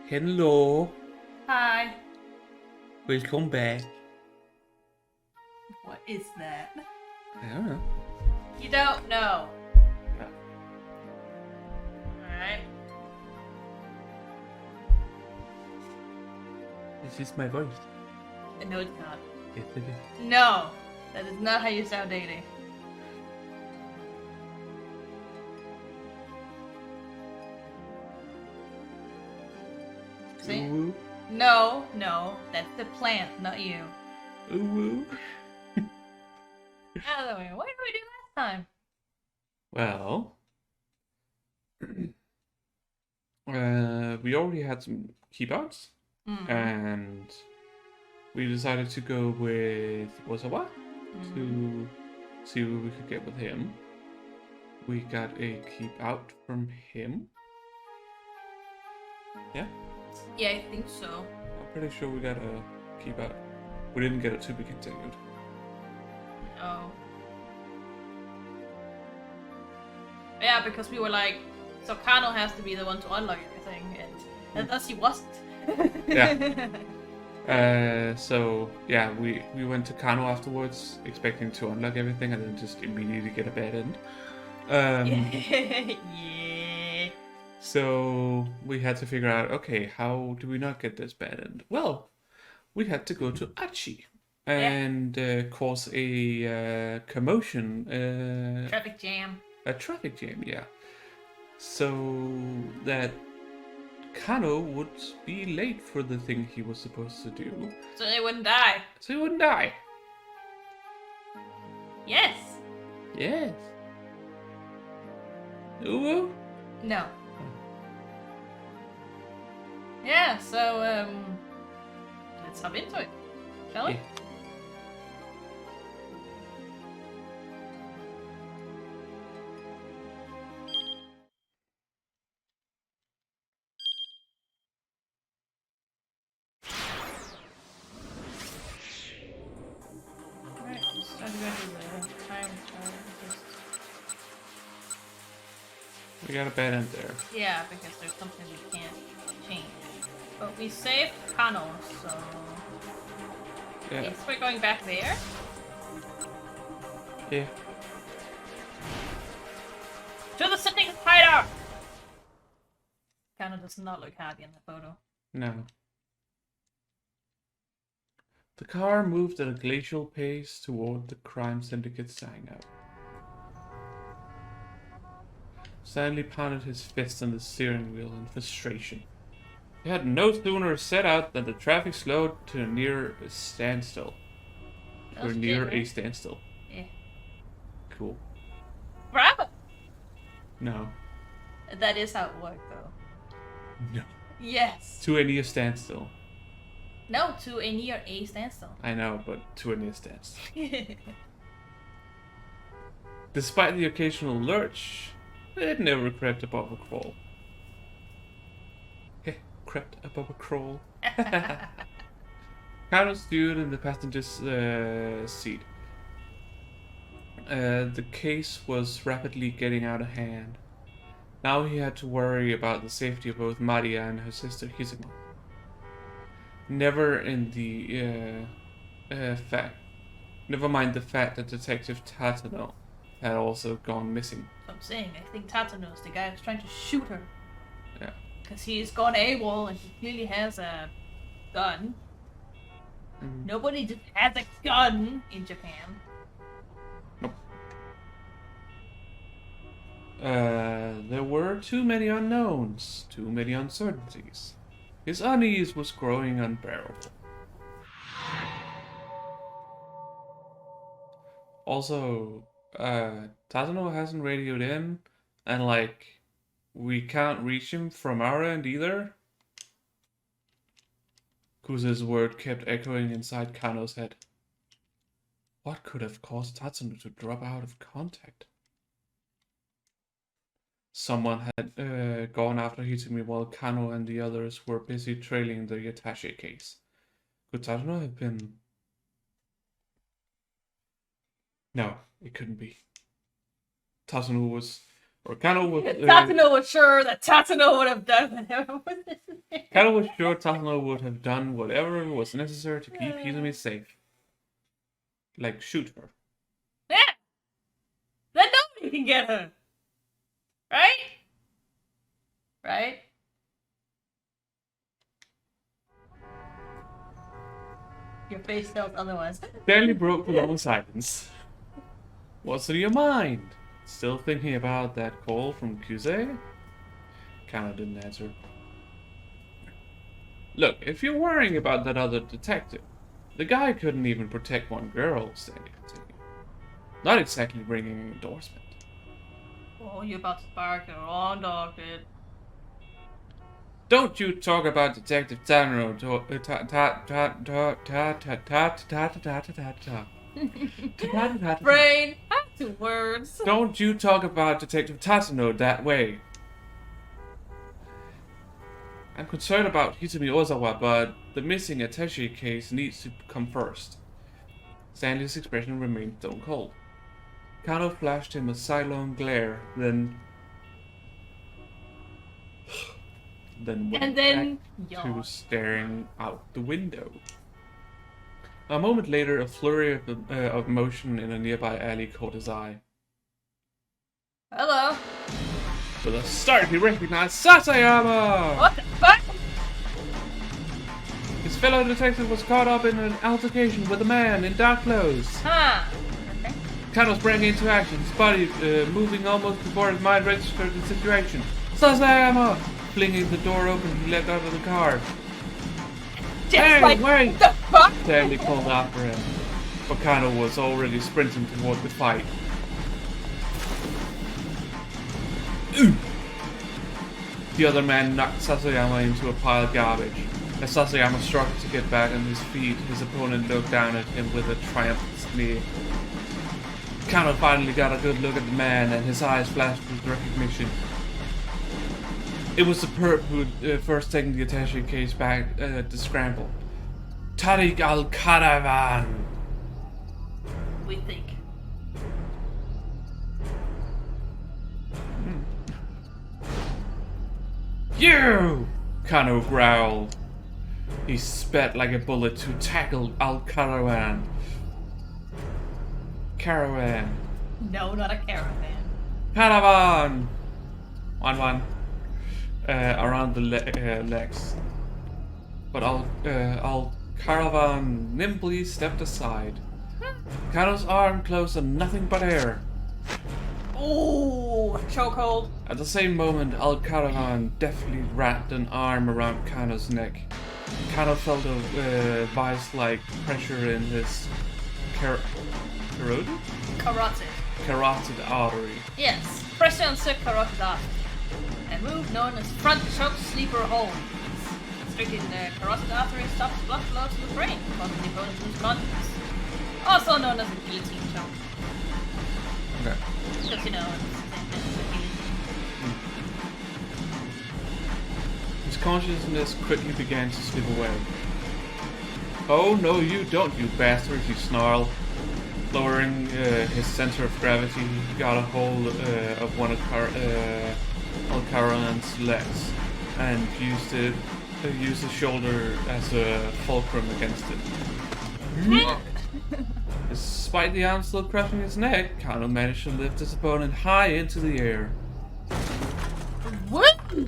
Hello. Hi. Welcome back. What is that? I don't know. You don't know. No. Alright. This is my voice. No, it's not. Yes, it is. No. That is not how you sound dating. See? Ooh, No, that's the plant, not you. ooh, ooh. Anyway, what did we do last time? Well, we already had some keepouts, and we decided to go with Osawa to see what we could get with him. We got a keep out from him. Yeah, Yeah, I think so. I'm pretty sure we got a keep out. We didn't get it to be continued. Oh. Yeah, because we were like, so Kano has to be the one to unlock everything, and thus he wasn't. Yeah. So yeah, we went to Kano afterwards, expecting to unlock everything, and then just immediately get a bad end. Yeah. So we had to figure out, okay, how do we not get this bad end? Well, we had to go to Achi and cause a commotion. Traffic jam. A traffic jam, yeah. So that Kano would be late for the thing he was supposed to do. So they wouldn't die. So he wouldn't die. Yes. Yes. Ooh. No. Yeah, so let's hop into it, shall we? Yeah. Alright, so I'm going to do the time just... We got a bad end there. Yeah, because there's something we can't change. But we saved Kano, so... Yeah. Yes, we're going back there. Yeah. To the sitting hideout! Kano does not look happy in the photo. No. The car moved at a glacial pace toward the crime syndicate's hangout. Stanley pounded his fist on the steering wheel in frustration. He had no sooner set out than the traffic slowed to near a standstill. That Or was near good, a right? standstill. Yeah. Cool. Bravo! No. That is how it worked, though. No. Yes. To a near standstill. No, to a near a standstill. I know, but to a near standstill. Despite the occasional lurch, it never crept above a crawl. Crept above a crawl. Kano stood in the passenger's seat. The case was rapidly getting out of hand. Now he had to worry about the safety of both Maria and her sister Hizuma. Never mind the fact that Detective Tatano had also gone missing. I'm saying, I think Tatano is the guy who's trying to shoot her. Yeah. Because he's gone AWOL and he clearly has a gun. Nobody just has a gun in Japan. Nope. There were too many unknowns, too many uncertainties. His unease was growing unbearable. Also, Tatano hasn't radioed in, and we can't reach him from our end either. Kuze's word kept echoing inside Kano's head. What could have caused Tatsuno to drop out of contact? Someone had gone after Hitsumi while Kano and the others were busy trailing the attaché case. Could Tatsuno have been... No, it couldn't be. Tatsuno was Or Kano was... Tatsuno was sure that Tatsuno would have done whatever was necessary. Kano was sure Tatsuno would have done whatever was necessary to keep Hizumi safe. Like, shoot her. Yeah! Then nobody can get her! Right? Right? Your face tells otherwise. Barely broke the long silence. What's on your mind? Still thinking about that call from Kuzei? Kano didn't answer. Look, if you're worrying about that other detective, the guy couldn't even protect one girl, Sandy continued. Not exactly bringing an endorsement. Oh, you're about to bark the wrong dog, dude. Don't you talk about Detective Tanro. Brain, have 2 words. Don't you talk about Detective Tatsuno that way. I'm concerned about Hizumi Ozawa, but the missing attaché case needs to come first. Stanley's expression remained stone cold. Kano flashed him a sidelong glare, then went back to staring out the window. A moment later, a flurry of motion in a nearby alley caught his eye. Hello. With a start, he recognized Sasayama! What the fuck? His fellow detective was caught up in an altercation with a man in dark clothes. Huh. Okay. Kano sprang into action, his body moving almost before his mind registered the situation. Sasayama! Flinging the door open, he leapt out of the car. Hey, wait! What the fuck? Stanley called after him, but Kano was already sprinting toward the fight. The other man knocked Sasayama into a pile of garbage. As Sasayama struggled to get back on his feet, his opponent looked down at him with a triumphant sneer. Kano finally got a good look at the man, and his eyes flashed with recognition. It was the perp who had first taken the attaché case back at the Scramble. Tariq al-Caravan! We think. You! Kano growled. He spat like a bullet to tackle al-Caravan. Caravan. No, not a caravan. Caravan! 1-1. Around the legs. But al-Caravan nimbly stepped aside. Kano's arm closed on nothing but air. Ooh, chokehold. At the same moment, al-Caravan deftly wrapped an arm around Kano's neck. Kano felt a vice-like pressure in his carotid artery. Yes, pressure on the carotid artery. A move known as front choke sleeper hold. Restricting the carotid artery stops blood flow to the brain, causing the opponent to lose consciousness. Also known as a guillotine choke. Okay. Because, you know, it's the same thing as a guillotine. His consciousness quickly began to slip away. Oh, no you don't, you bastard, he snarled. Lowering his center of gravity, he got a hold of one of al-Caravan's legs and used his shoulder as a fulcrum against it. Despite the arm still crushing his neck, Kano managed to lift his opponent high into the air. What? He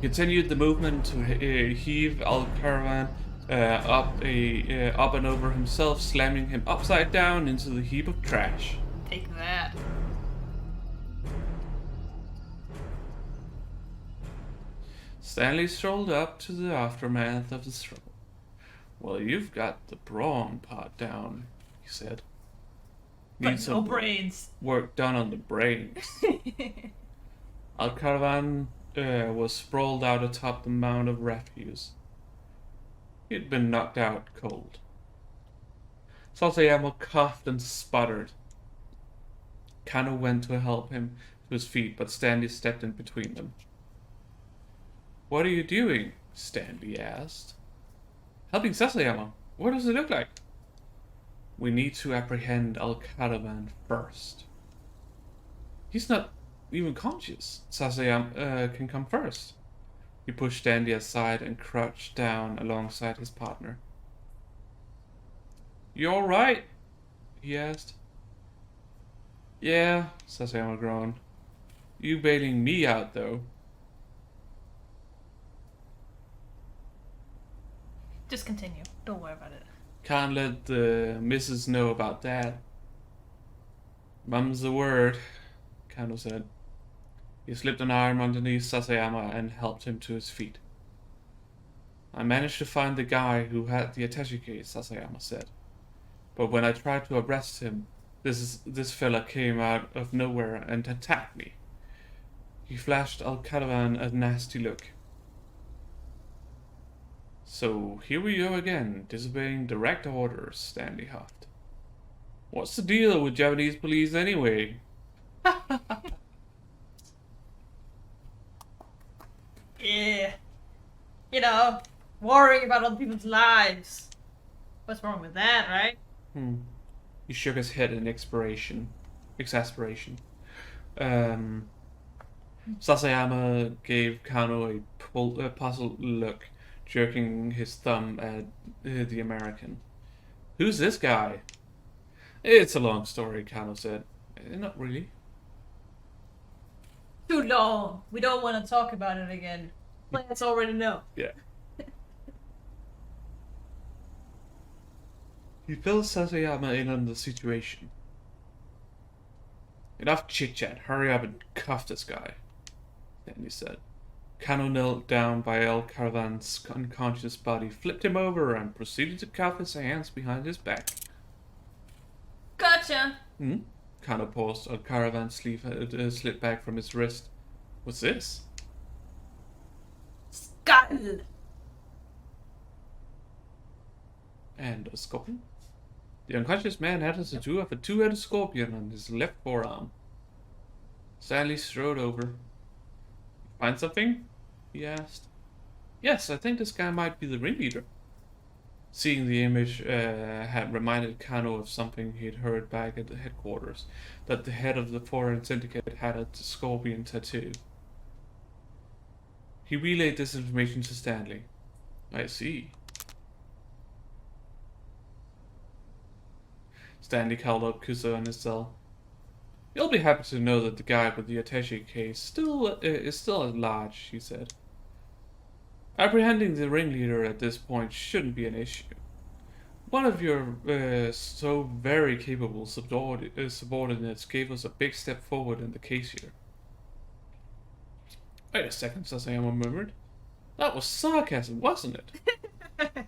continued the movement to heave al-Caravan up and over himself, slamming him upside down into the heap of trash. Take that. Stanley strolled up to the aftermath of the struggle. Well, you've got the brawn part down, he said. But no brains. Work done on the brains. Al-Caravan was sprawled out atop the mound of refuse. He'd been knocked out cold. Sasayama coughed and sputtered. Kano went to help him to his feet, but Stanley stepped in between them. What are you doing? Stanley asked. Helping Sasayama. What does it look like? We need to apprehend al-Caravan first. He's not even conscious. Sasayama can come first. He pushed Dandy aside and crouched down alongside his partner. You alright? He asked. Yeah, Sasayama groaned. You bailing me out, though. Just continue. Don't worry about it. Can't let the missus know about that. Mum's the word, Kano said. He slipped an arm underneath Sasayama and helped him to his feet. I managed to find the guy who had the attaché case, Sasayama said. But when I tried to arrest him, this fella came out of nowhere and attacked me. He flashed Al-Caravan a nasty look. So here we go again, disobeying direct orders, Stanley huffed. What's the deal with Japanese police anyway? Yeah. You know, worrying about other people's lives. What's wrong with that, right? He shook his head in exasperation. Sasayama gave Kano a puzzled look, jerking his thumb at the American. Who's this guy? It's a long story, Kano said. Not really. Too long. We don't want to talk about it again. Let's already know. Yeah. He filled Sasayama in on the situation. Enough chit-chat. Hurry up and cuff this guy, Dandy said. Kano knelt down by Al-Caravan's unconscious body, flipped him over, and proceeded to cuff his hands behind his back. Gotcha! Kano paused. Al-Caravan's sleeve slid back from his wrist. What's this? Skull! And a scorpion? The unconscious man had a tattoo of a two-headed scorpion on his left forearm. Stanley strode over. Find something? He asked. Yes, I think this guy might be the ringleader. Seeing the image had reminded Kano of something he'd heard back at the headquarters, that the head of the foreign syndicate had a scorpion tattoo. He relayed this information to Stanley. I see. Stanley called up Kusa in his cell. You'll be happy to know that the guy with the attaché case is still at large, he said. Apprehending the ringleader at this point shouldn't be an issue. One of your so very capable subordinates gave us a big step forward in the case here. Wait a second, Sasayama murmured. That was sarcasm, wasn't it?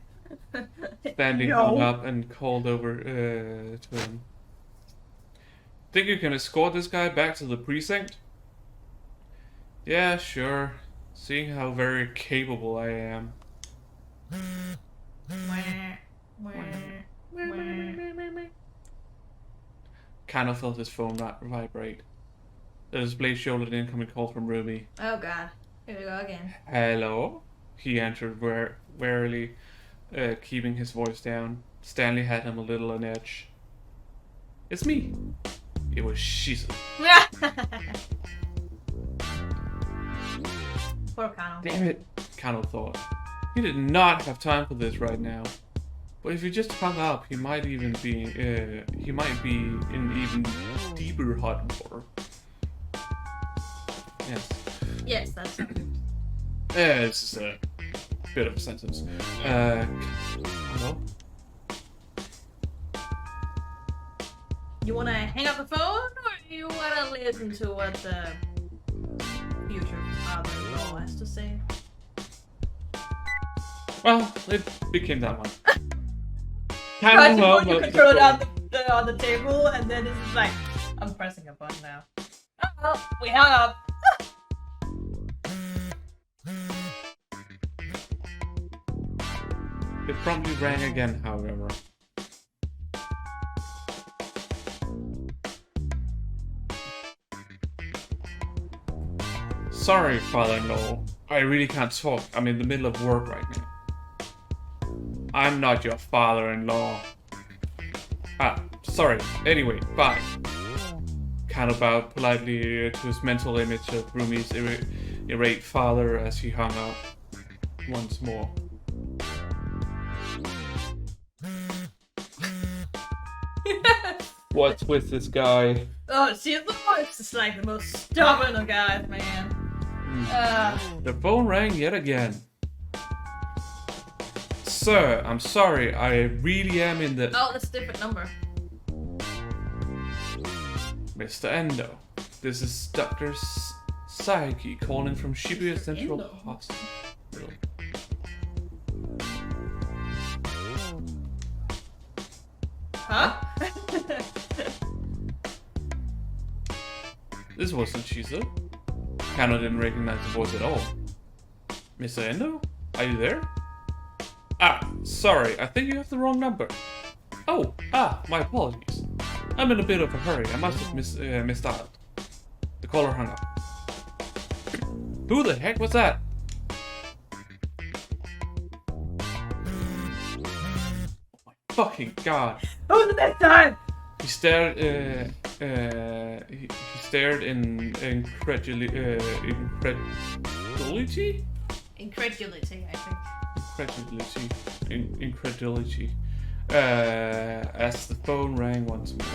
Stanley hung up and called over to him. Think you can escort this guy back to the precinct? Yeah, sure. Seeing how very capable I am. Kano felt his phone vibrate. The display showed an incoming call from Rumi. Oh god. Here we go again. Hello? He answered warily, keeping his voice down. Stanley had him a little on edge. It's me. It was Shizu. Poor Kano. Damn it, Kano thought. He did not have time for this right now. But if he just hung up, he might be in even deeper hot water. Yes. Yes, that's It's just a bit of a sentence. Hello? You wanna hang up the phone, or you wanna listen to what the future father-in-law has to say? Well, it became that one. Right, you control it on the table, and then it's just like, I'm pressing a button now. Oh, we hung up. It promptly rang again, however. Sorry, father-in-law. I really can't talk. I'm in the middle of work right now. I'm not your father-in-law. Ah, sorry. Anyway, bye. Kano bowed politely to his mental image of Rumi's irate father as he hung up once more. What's with this guy? Oh, see, the voice is like the most stubborn of guys, man. The phone rang yet again. Sir, I'm sorry, I really am in the... Oh, that's a different number. Mr. Endo, this is Dr. Saiki calling from Shibuya Central Endo? Hospital. Huh? This wasn't Shizu. Kano didn't recognize the voice at all. Mr. Endo? Are you there? Ah, sorry, I think you have the wrong number. Oh, my apologies. I'm in a bit of a hurry, I must have misdialed. The caller hung up. Who the heck was that? Oh my fucking god. Who's the next time? He stared in incredulity? Incredulity, I think. Incredulity. As the phone rang once more.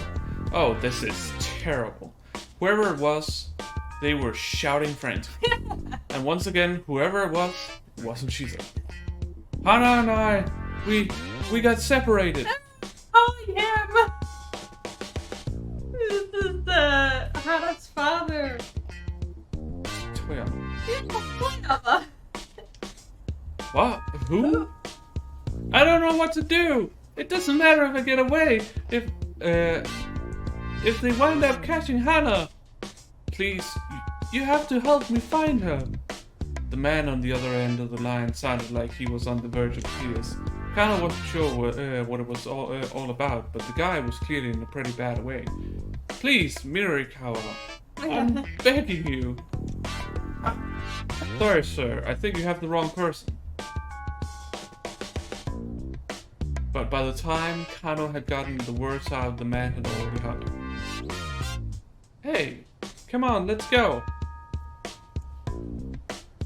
Oh, this is terrible. Whoever it was, they were shouting frantically. And once again, whoever it wasn't Shizu. Hana and I, we got separated. Oh, yeah! This is Hana's father. Toyama. Toyama. What? Who? I don't know what to do. It doesn't matter if I get away. If they wind up catching Hana, please, you have to help me find her. The man on the other end of the line sounded like he was on the verge of tears. Kano wasn't sure what it was all about, but the guy was clearly in a pretty bad way. Please, Mirikawa, I'm begging you. Sorry, sir. I think you have the wrong person. But by the time Kano had gotten the words out, the man had already hung up. Hey, come on, let's go.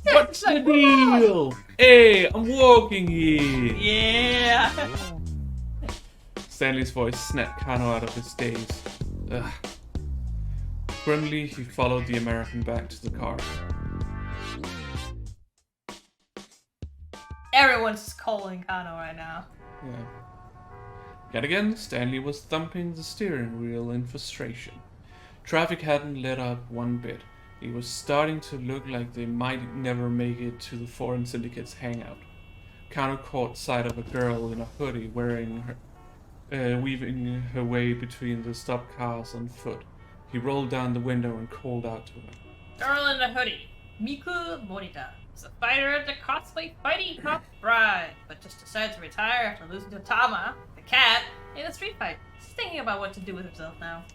What's the deal? Hey, I'm walking here. Yeah. Stanley's voice snapped Kano out of his daze. Ugh. Grimly, he followed the American back to the car. Everyone's calling Kano right now. Yeah. Yet again, Stanley was thumping the steering wheel in frustration. Traffic hadn't let up one bit. It was starting to look like they might never make it to the foreign syndicate's hangout. Kano caught sight of a girl in a hoodie weaving her way between the stopped cars on foot. He rolled down the window and called out to her. Girl in the hoodie, Miku Morita, is a fighter at the cosplay fighting cop bride, but just decided to retire after losing to Tama, the cat, in a street fight. She's thinking about what to do with herself now.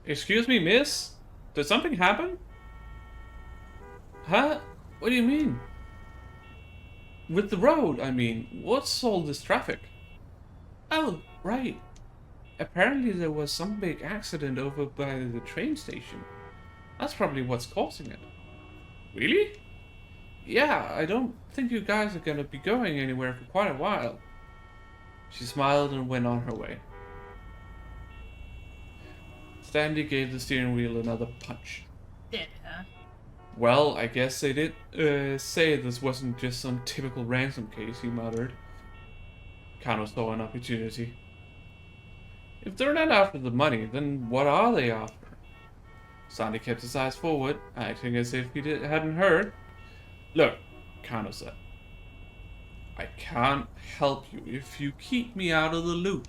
Excuse me, miss? Did something happen? Huh? What do you mean? With the road, I mean. What's all this traffic? Oh, right. Apparently there was some big accident over by the train station. That's probably what's causing it. Really? Yeah, I don't think you guys are gonna be going anywhere for quite a while. She smiled and went on her way. Stanley gave the steering wheel another punch. Did, huh? Well, I guess they did say this wasn't just some typical ransom case, he muttered. Kano saw an opportunity. If they're not after the money, then what are they after? Sandy kept his eyes forward, acting as if he hadn't heard. Look, Kano said. I can't help you if you keep me out of the loop.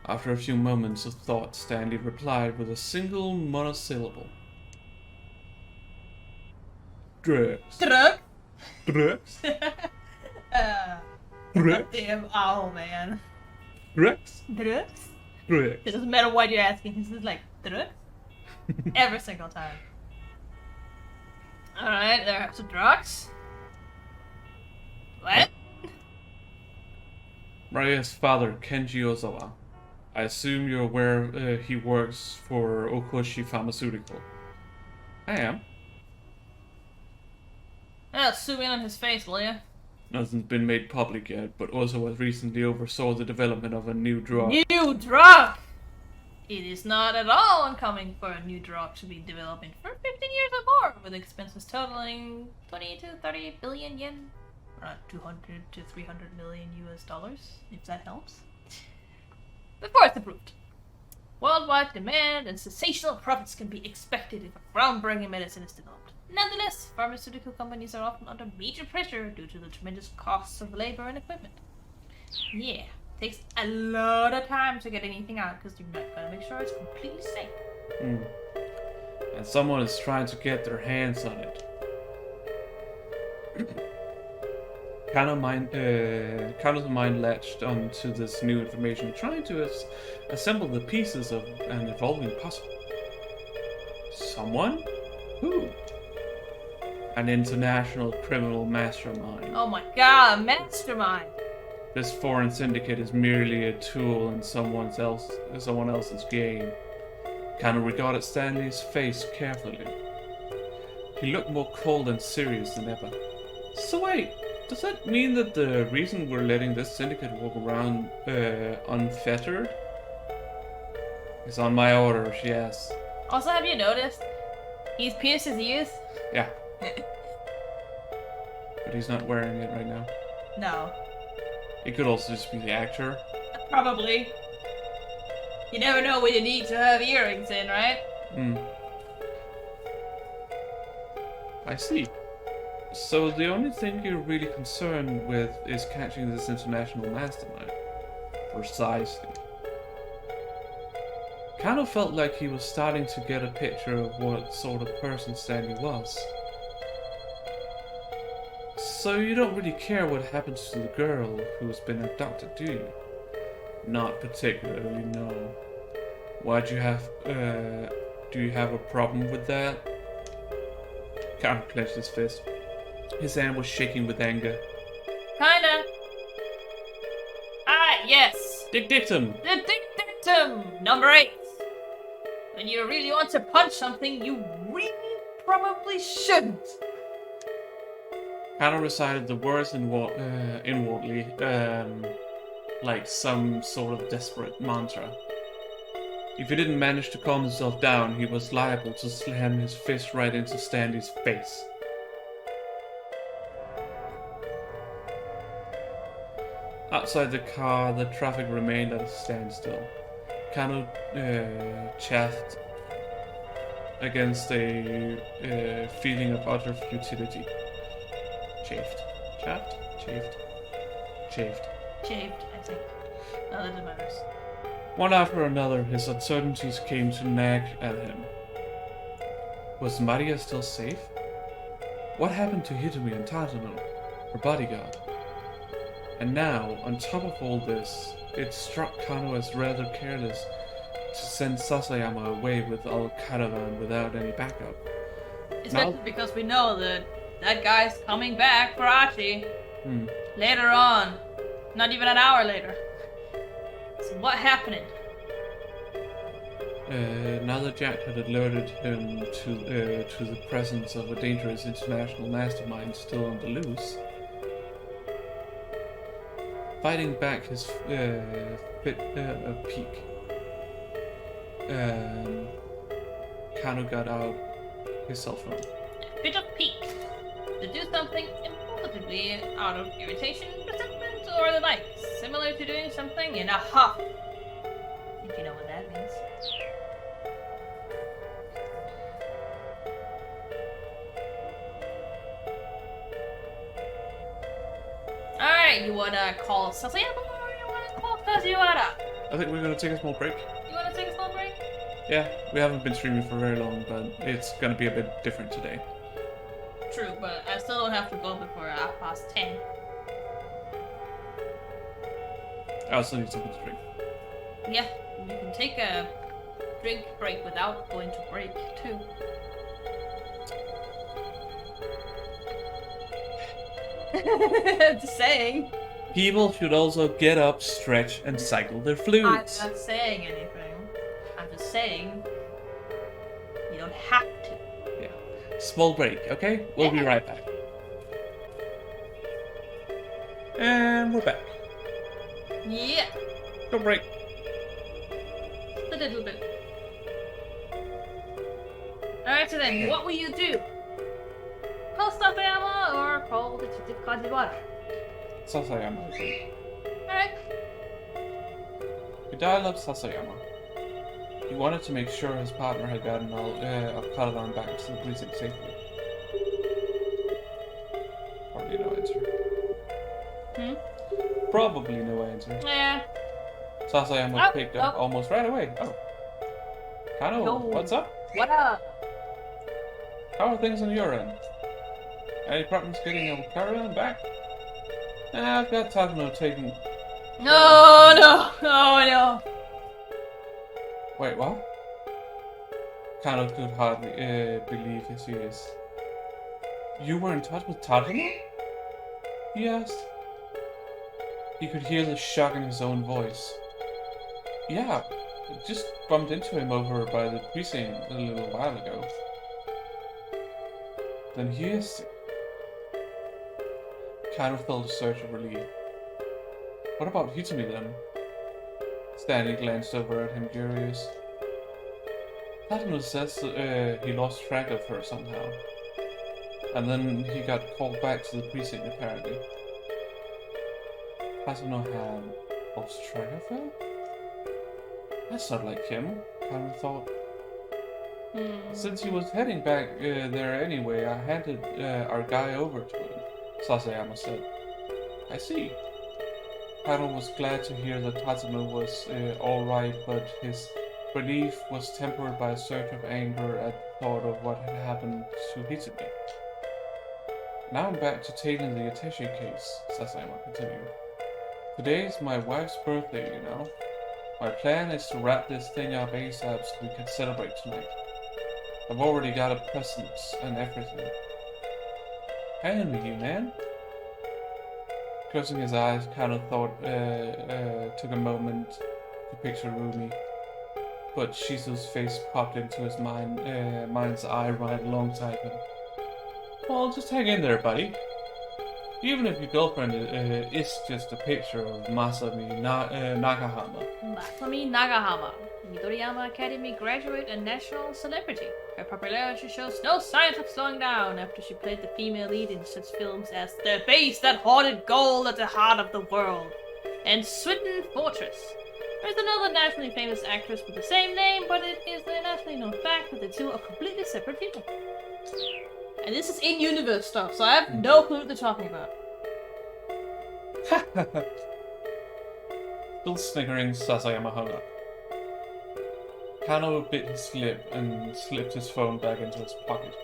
After a few moments of thought, Stanley replied with a single monosyllable. Drugs. Drug? Drugs? Drugs? Damn owl, man. Drugs? Drugs? Drugs. It doesn't matter what you're asking, it's just like, drugs? Every single time. Alright, there are some drugs. What? Maria's father, Kenji Ozawa, I assume you're aware he works for Okoshi Pharmaceutical. I am. Zoom in on his face, will ya? Nothing's been made public yet, but also has recently oversaw the development of a new drug. New drug! It is not at all uncommon for a new drug to be developing for 15 years or more, with expenses totaling 20 to 30 billion yen, or 200 to 300 million US dollars, if that helps, before it's approved. Worldwide demand and sensational profits can be expected if a groundbreaking medicine is developed. Nonetheless, pharmaceutical companies are often under major pressure due to the tremendous costs of labor and equipment. Yeah, takes a lot of time to get anything out because you're not gonna make sure it's completely safe. And someone is trying to get their hands on it. Kano's mind latched onto this new information, trying to assemble the pieces of an evolving puzzle. Someone? Who? An international criminal mastermind. Oh my god, a mastermind! This foreign syndicate is merely a tool in someone else's game. Kano regarded Stanley's face carefully. He looked more cold and serious than ever. So wait, does that mean that the reason we're letting this syndicate walk around unfettered is on my orders? Yes. Also, have you noticed? He's pierced his ears? Yeah. But he's not wearing it right now. No. It could also just be the actor. Probably. You never know when you need to have earrings in, right? I see. So the only thing you're really concerned with is catching this international mastermind. Precisely. Kano felt like he was starting to get a picture of what sort of person Stanley was. So you don't really care what happens to the girl who's been abducted, do you? Not particularly, no. Why'd you have, do you have a problem with that? Kano clenched his fist. His hand was shaking with anger. Kinda. Ah, yes. Dictum! The dictum! Number 8. When you really want to punch something, you really probably shouldn't. Kano recited the words inwardly, like some sort of desperate mantra. If he didn't manage to calm himself down, he was liable to slam his fist right into Stanley's face. Outside the car, the traffic remained at a standstill. Kano chafed against a feeling of utter futility. Chafed. Chafed, I think. No, that matters. One after another, his uncertainties came to nag at him. Was Maria still safe? What happened to Hitomi and Tatano, her bodyguard? And now, on top of all this, it struck Kano as rather careless to send Sasayama away with our caravan without any backup. Especially because we know that guy's coming back for Achi. Later on. Not even an hour later. So what happened? Now that Jack had alerted him to the presence of a dangerous international mastermind still on the loose, fighting back his peak, Kano got out his cell phone. Bit of peak. To do something impulsively out of irritation, resentment, or the like. Similar to doing something in a huff. If you know what that means. Alright, you wanna call Sasayama or you wanna call Kazuhara? I think we're gonna take a small break. You wanna take a small break? Yeah, we haven't been streaming for very long, but it's gonna be a bit different today. True, but I still don't have to go before 10:30. I also need something to drink. Yeah, you can take a drink break without going to break, too. Just saying. People should also get up, stretch, and cycle their fluids. I'm not saying anything. I'm just saying you don't have to. Yeah. Small break, okay? We'll be right back. And we're back. Yeah. Go break. A little bit. Alright, so then, what will you do? Call Sasayama or call Detective Kajiwara? Sasayama, I think. Alright. We dialed up Sasayama. He wanted to make sure his partner had gotten all of Caladan back to the precinct safely. Probably no answer. Probably no answer. Yeah. Sasayama picked up almost right away. Oh. Kano, what's up? What up? How are things on your end? Any problems getting a caravan back? I've got Tadano taking... No. Wait, what? Kano could hardly believe his ears. You were in touch with Tadano? He asked. He could hear the shock in his own voice. Yeah, I just bumped into him over by the precinct a little while ago. Then he is... Kano felt a surge of relief. What about Hitomi then? Stanley glanced over at him curious. Tadano says he lost track of her somehow. And then he got called back to the precinct apparently. Tadano had lost track of her? That's not like him, Kano thought. Since he was heading back there anyway, I handed our guy over to him, Sasayama said. I see. Kano was glad to hear that Tadano was alright, but his relief was tempered by a surge of anger at the thought of what had happened to Hitomi. Now I'm back to taking the attaché case, Sasayama continued. Today is my wife's birthday, you know. My plan is to wrap this thing up ASAP so we can celebrate tonight. I've already got a present and everything. Hang with you, man. Closing his eyes, Kano thought took a moment to picture Rumi. But Shizu's face popped into his mind's eye right alongside him. Well, just hang in there, buddy. Even if your girlfriend is just a picture of Masami Nakahama. Masami Nakahama, Midoriyama Academy graduate and national celebrity. Her popularity shows no signs of slowing down after she played the female lead in such films as The Base That Hoarded Gold at the Heart of the World and Switten Fortress. There's another nationally famous actress with the same name, but it is a nationally known fact that the two are completely separate people. And this is in-universe stuff, so I have no clue what they're talking about. Still sniggering, Sasayama hung up. Kano bit his lip and slipped his phone back into his pocket.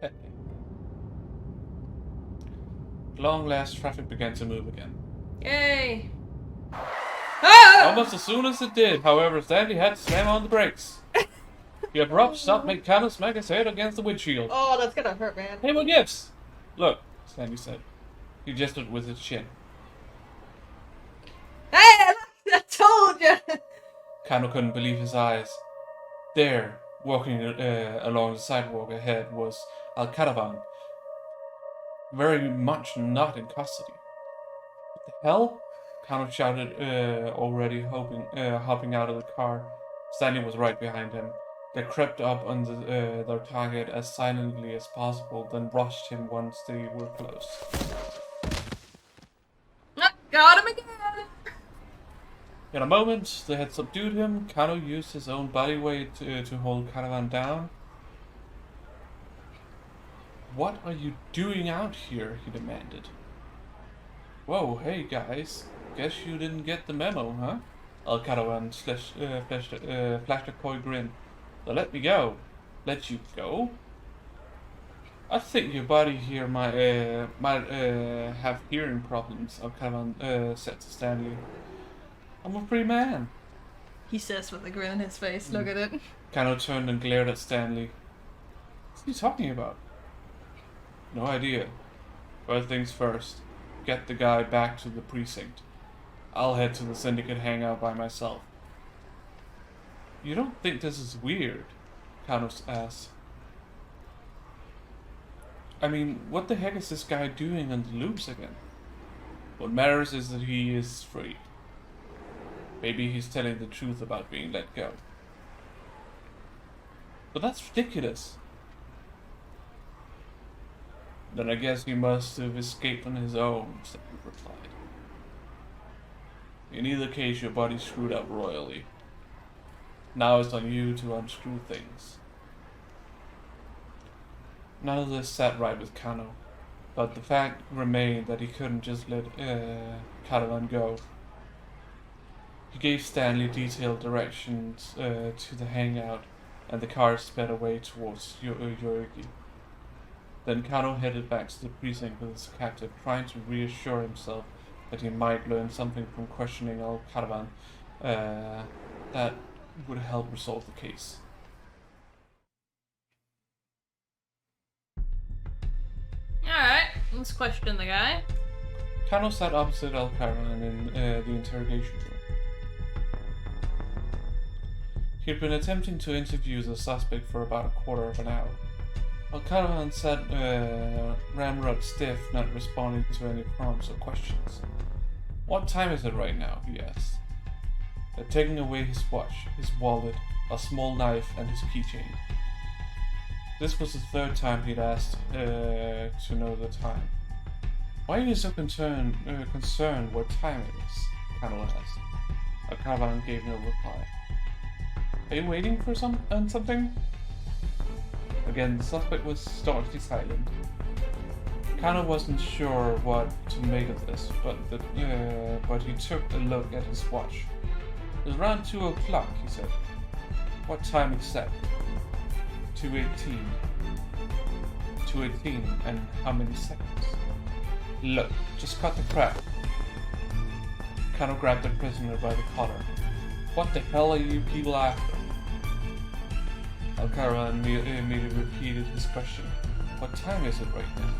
At long last, traffic began to move again. Yay! Almost as soon as it did, however, Stanley had to slam on the brakes. The abrupt stop made Kano smack his head against the windshield. Oh, that's gonna hurt, man. Hey, what gives? Look, Stanley said. He gestured with his chin. Hey, I told you! Kano couldn't believe his eyes. There, walking along the sidewalk ahead, was Al-Caravan. Very much not in custody. What the hell? Kano shouted, already hopping out of the car. Stanley was right behind him. They crept up on their target as silently as possible, then rushed him once they were close. Got him again! In a moment, they had subdued him. Kano used his own body weight to hold Caravan down. What are you doing out here? He demanded. Whoa, hey guys. Guess you didn't get the memo, huh? Al-Caravan flashed a coy grin. So let me go. Let you go? I think your body here might have hearing problems, Al-Caravan said to Stanley. I'm a free man. He says with a grin on his face. Look at it. Kano turned and glared at Stanley. What's he talking about? No idea. First things first. Get the guy back to the precinct. I'll head to the syndicate hangout by myself. You don't think this is weird? Kanos asks. I mean, what the heck is this guy doing on the loops again? What matters is that he is free. Maybe he's telling the truth about being let go. But that's ridiculous. Then I guess he must have escaped on his own, Stephen replied. In either case, your body's screwed up royally. Now it's on you to unscrew things. None of this sat right with Kano, but the fact remained that he couldn't just let Caravan go. He gave Stanley detailed directions to the hangout, and the car sped away towards Yoriki. Then Kano headed back to the precinct with his captive, trying to reassure himself that he might learn something from questioning Al Caravan that would help resolve the case. Alright, let's question the guy. Kano sat opposite Al Caravan in the interrogation room. He had been attempting to interview the suspect for about a quarter of an hour. Al Caravan sat ramrod stiff, not responding to any prompts or questions. What time is it right now? He asked. They're taking away his watch, his wallet, a small knife, and his keychain. This was the third time he'd asked to know the time. Why are you so concerned what time it is? Kano asked. Al Caravan gave no reply. Are you waiting for something? Again, the suspect was staunchly silent. Kano wasn't sure what to make of this, but he took a look at his watch. It was around 2 o'clock, he said. What time exactly? 2:18. 2:18, and how many seconds? Look, just cut the crap. Kano grabbed the prisoner by the collar. What the hell are you people after? Al Caravan immediately repeated his question. What time is it right now?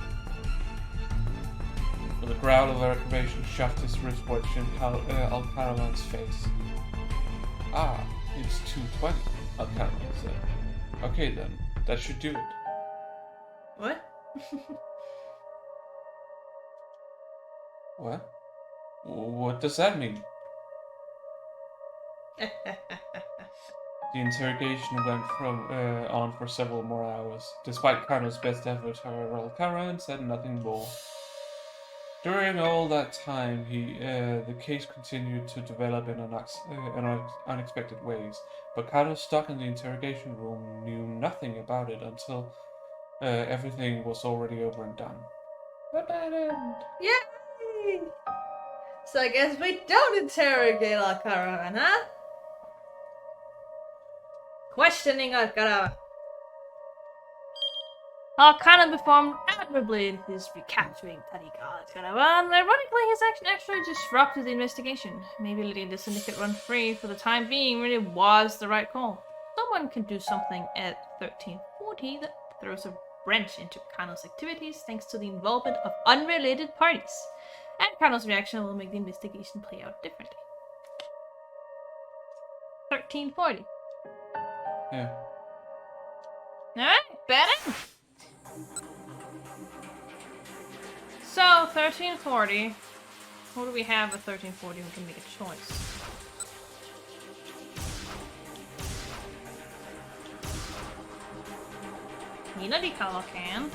With a growl of aggravation, shoved his wristwatch in Al Caravan's face. Ah, it's 2:20, Al Caravan said. Okay then, that should do it. What? What? What does that mean? The interrogation went on for several more hours. Despite Kano's best efforts, however, Al Caravan said nothing more. During all that time, the case continued to develop in unexpected ways, but Kano, stuck in the interrogation room, knew nothing about it until everything was already over and done. A bad end. Yay! So I guess we don't interrogate Al Caravan, huh? Questioning Al Caravan. Al Caravan performed admirably in his recapturing Tariq Al Caravan. Ironically, his action actually disrupted the investigation. Maybe letting the syndicate run free for the time being really was the right call. Someone can do something at 1340 that throws a wrench into Kano's activities thanks to the involvement of unrelated parties. And Kano's reaction will make the investigation play out differently. 1340. Yeah. Alright, betting. So, 1340. Who do we have at 1340 who can make a choice? Nina Di Calo can.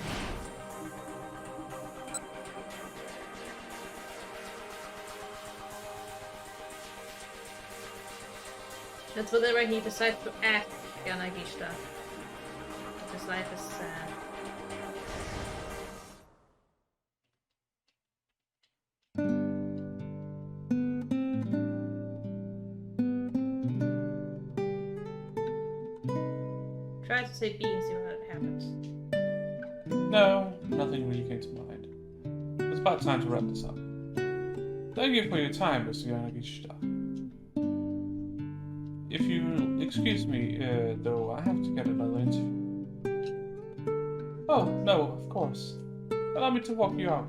That's whatever he decides to ask Yanagishita. His life is sad. Try to say B and see what happens. No, nothing really came to mind. It's about time to wrap this up. Thank you for your time, Mr. Yanagishita. If you'll excuse me, though, I have to get another interview. Oh, no, of course. Allow me to walk you out.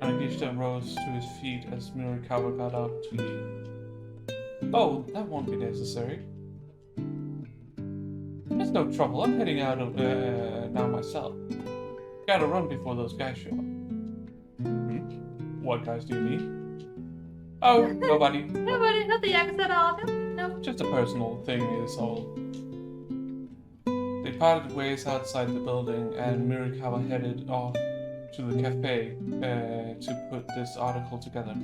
Anagishita rose to his feet as Mirakawa got out to leave. Oh, that won't be necessary. There's no trouble. I'm heading out of now myself. Gotta run before those guys show up. What guys do you mean? Oh, nobody. Nobody, not the Yakuza at all. No. Just a personal thing is all. They parted ways outside the building, and Mirakawa headed off to the cafe to put this article together.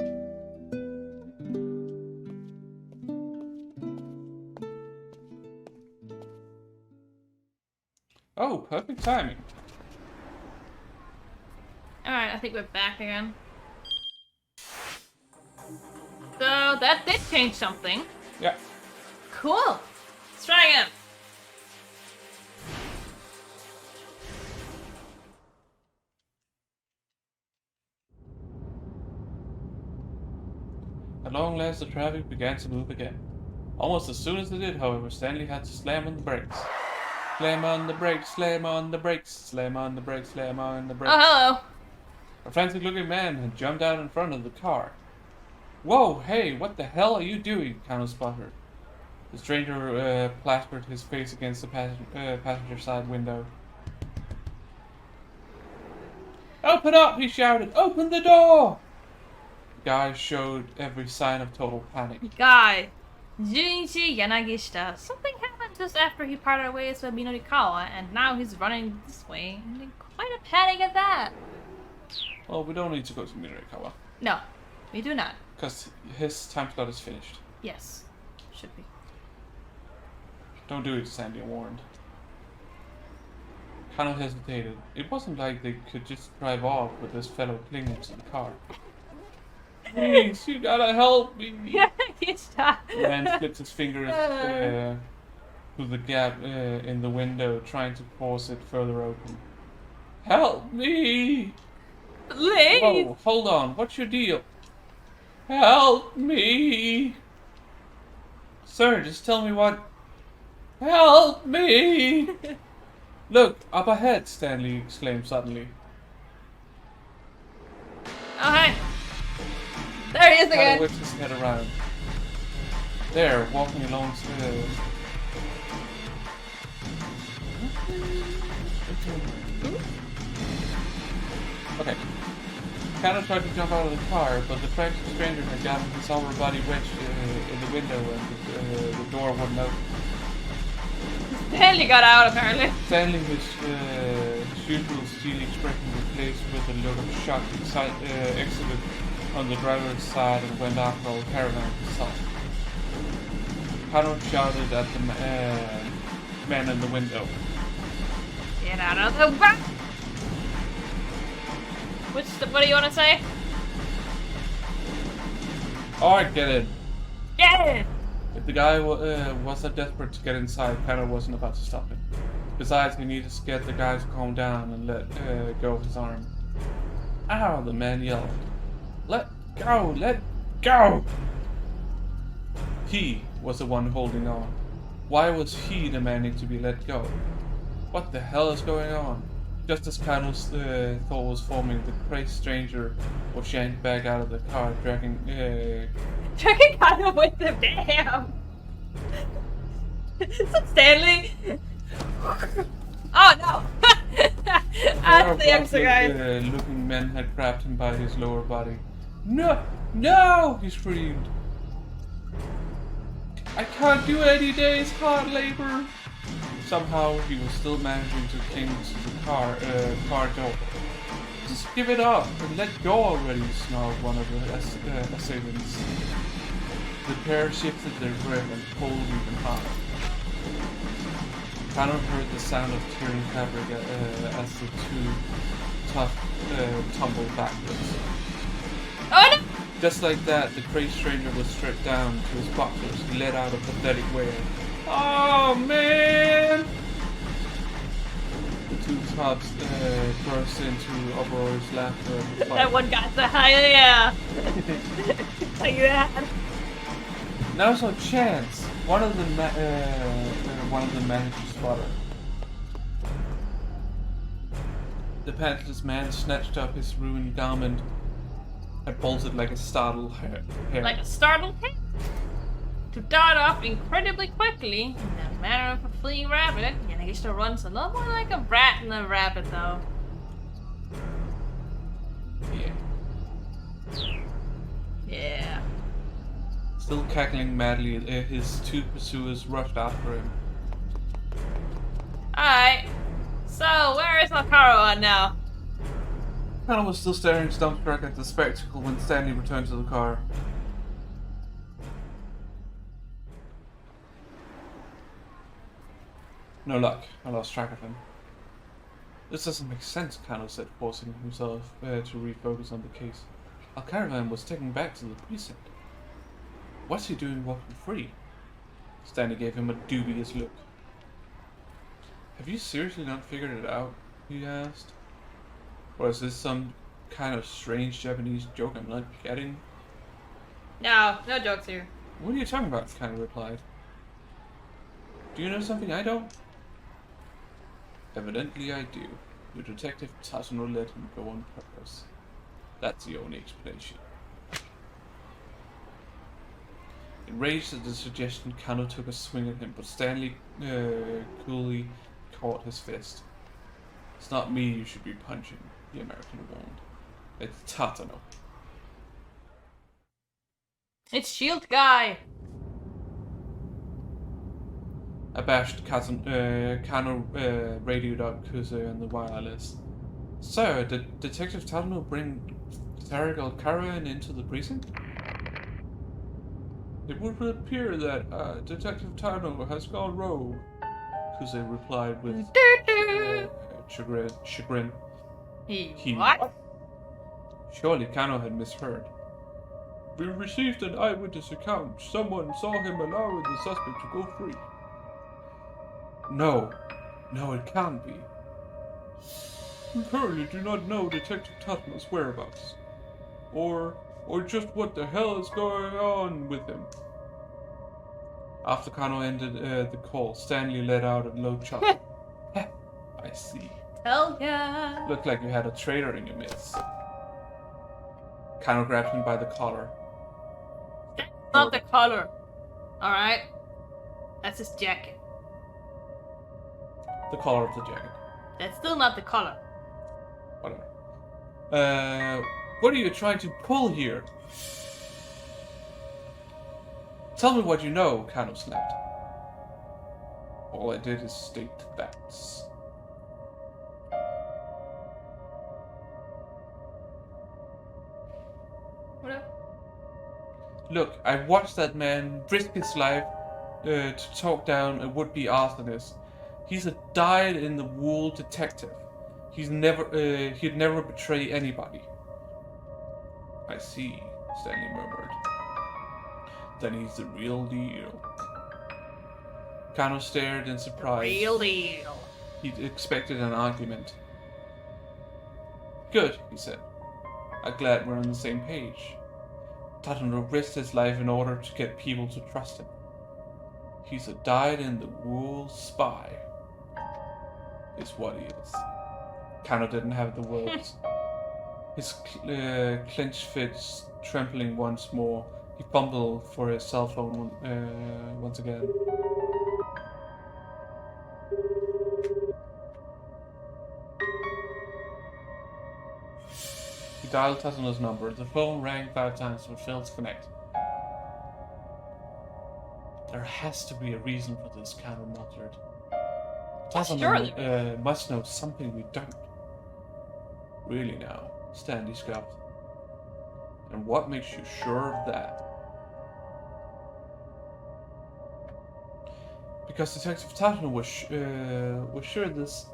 Oh, perfect timing. Alright, I think we're back again. So that did change something. Yeah. Cool. Let's try again. At long last, the traffic began to move again. Almost as soon as it did, however, Stanley had to slam on the brakes. Slam on the brakes, slam on the brakes, slam on the brakes, slam on the brakes. Oh, hello. A frantic-looking man had jumped out in front of the car. Whoa, hey, what the hell are you doing? Connor sputtered. The stranger plastered his face against the passenger side window. Open up, he shouted. Open the door! The guy showed every sign of total panic. Guy. Junichi Yanagishita. Something happened just after he parted ways with Minorikawa, and now he's running this way. And in quite a panic at that. Well, we don't need to go to Minorikawa. No, we do not. Because his time slot is finished. Yes, should be. Don't do it, Sandy warned. Kano hesitated. It wasn't like they could just drive off with this fellow clinging to the car. Please, you gotta help me! Yanagishita! The man flipped his fingers through the gap in the window, trying to force it further open. Help me! Please! Whoa, hold on, what's your deal? Help me! Sir, just tell me what... Help me! Look, up ahead, Stanley exclaimed suddenly. Oh, hey! There he is Kano again! whipped his head around. There, walking along... Okay. Kano tried to jump out of the car, but the frantic stranger had gotten his upper body wedged in the window and the door wouldn't open. Stanley got out, apparently. Stanley, his usual steely expression replaced with a look of shock, exited on the driver's side and went after the caravan himself. Kano shouted at the man in the window. Get out of the way! What do you want to say? Alright, get in. Get in! If the guy was that desperate to get inside, Kano wasn't about to stop him. Besides, he needed to get the guy to calm down and let go of his arm. Ow, the man yelled. Let go! Let go! He was the one holding on. Why was he demanding to be let go? What the hell is going on? Just as Kano's thought was forming, the crazed stranger was yanked back out of the car, dragging Kano with him, damn! Is that Stanley? Oh no! That's the youngster guy. Looking men had grabbed him by his lower body. No! No! He screamed. I can't do any days hard labor! Somehow he was still managing to cling to the car door. Just give it up and let go already, snarled one of the assailants. The pair shifted their grip and pulled even harder. Kano heard the sound of tearing fabric as the two tumbled backwards. Oh no! Just like that, the crazed stranger was stripped down to his boxers. He let out a pathetic wail. Oh man! The two tops burst into uproarious laughter. That one got the high, yeah. Like that. Now's our chance. One of them managed to spot her. The pantsless man snatched up his ruined garment and bolted like a startled hare. Like a startled hare? To dart off incredibly quickly, in the manner of a fleeing rabbit, Yanagishita runs a lot more like a rat than a rabbit, though. Yeah. Still cackling madly, his two pursuers rushed after him. Alright. So, where is Alcaro now? Kano was still staring dumbstruck at the spectacle when Stanley returned to the car. No luck. I lost track of him. This doesn't make sense, Kano said, forcing himself to refocus on the case. Our caravan was taken back to the precinct. What's he doing walking free? Stanley gave him a dubious look. Have you seriously not figured it out? He asked. Or is this some kind of strange Japanese joke I'm not getting? No jokes here. What are you talking about? Kano replied. Do you know something I don't? Evidently I do. Your detective Tasuno let him go on purpose. That's the only explanation. Enraged at the suggestion, Kano took a swing at him, but Stanley coolly caught his fist. It's not me you should be punching, the American warned. It's Tasuno. It's Shield Guy! Abashed, Kano radioed up Kuze on the wireless. Sir, did Detective Tasuno bring Tarek Alcaravan into the precinct? It would appear that Detective Tasuno has gone rogue, Kuze replied with chagrin. He what? Surely Kano had misheard. We received an eyewitness account. Someone saw him allowing the suspect to go free. No, it can't be. We currently do not know Detective Tasuno's whereabouts. Or just what the hell is going on with him. After Kano ended the call, Stanley let out a low chuckle. I see. Hell yeah. Looked like you had a traitor in your midst. Kano grabbed him by the collar. That's not the collar. Alright? That's his jacket. The collar of the jacket. That's still not the collar. Whatever. What are you trying to pull here? Tell me what you know, Kano snapped. All I did is state facts. What up? Look, I watched that man risk his life to talk down a would-be arsonist. He's a dyed-in-the-wool detective. He'd never betray anybody. I see, Stanley murmured. Then he's the real deal. Kano stared in surprise. Real deal. He'd expected an argument. Good, he said. I'm glad we're on the same page. Tasuno risked his life in order to get people to trust him. He's a dyed-in-the-wool spy. Is what he is. Kano didn't have the words. His clenched fists trembling once more. He fumbled for his cell phone once again. He dialed Tasuno's number. The phone rang 5 times but failed to connect. There has to be a reason for this, Kano muttered. Tasuno must know something we don't. Really now, Stanley scoffed. And what makes you sure of that? Because Detective Tasuno was sure this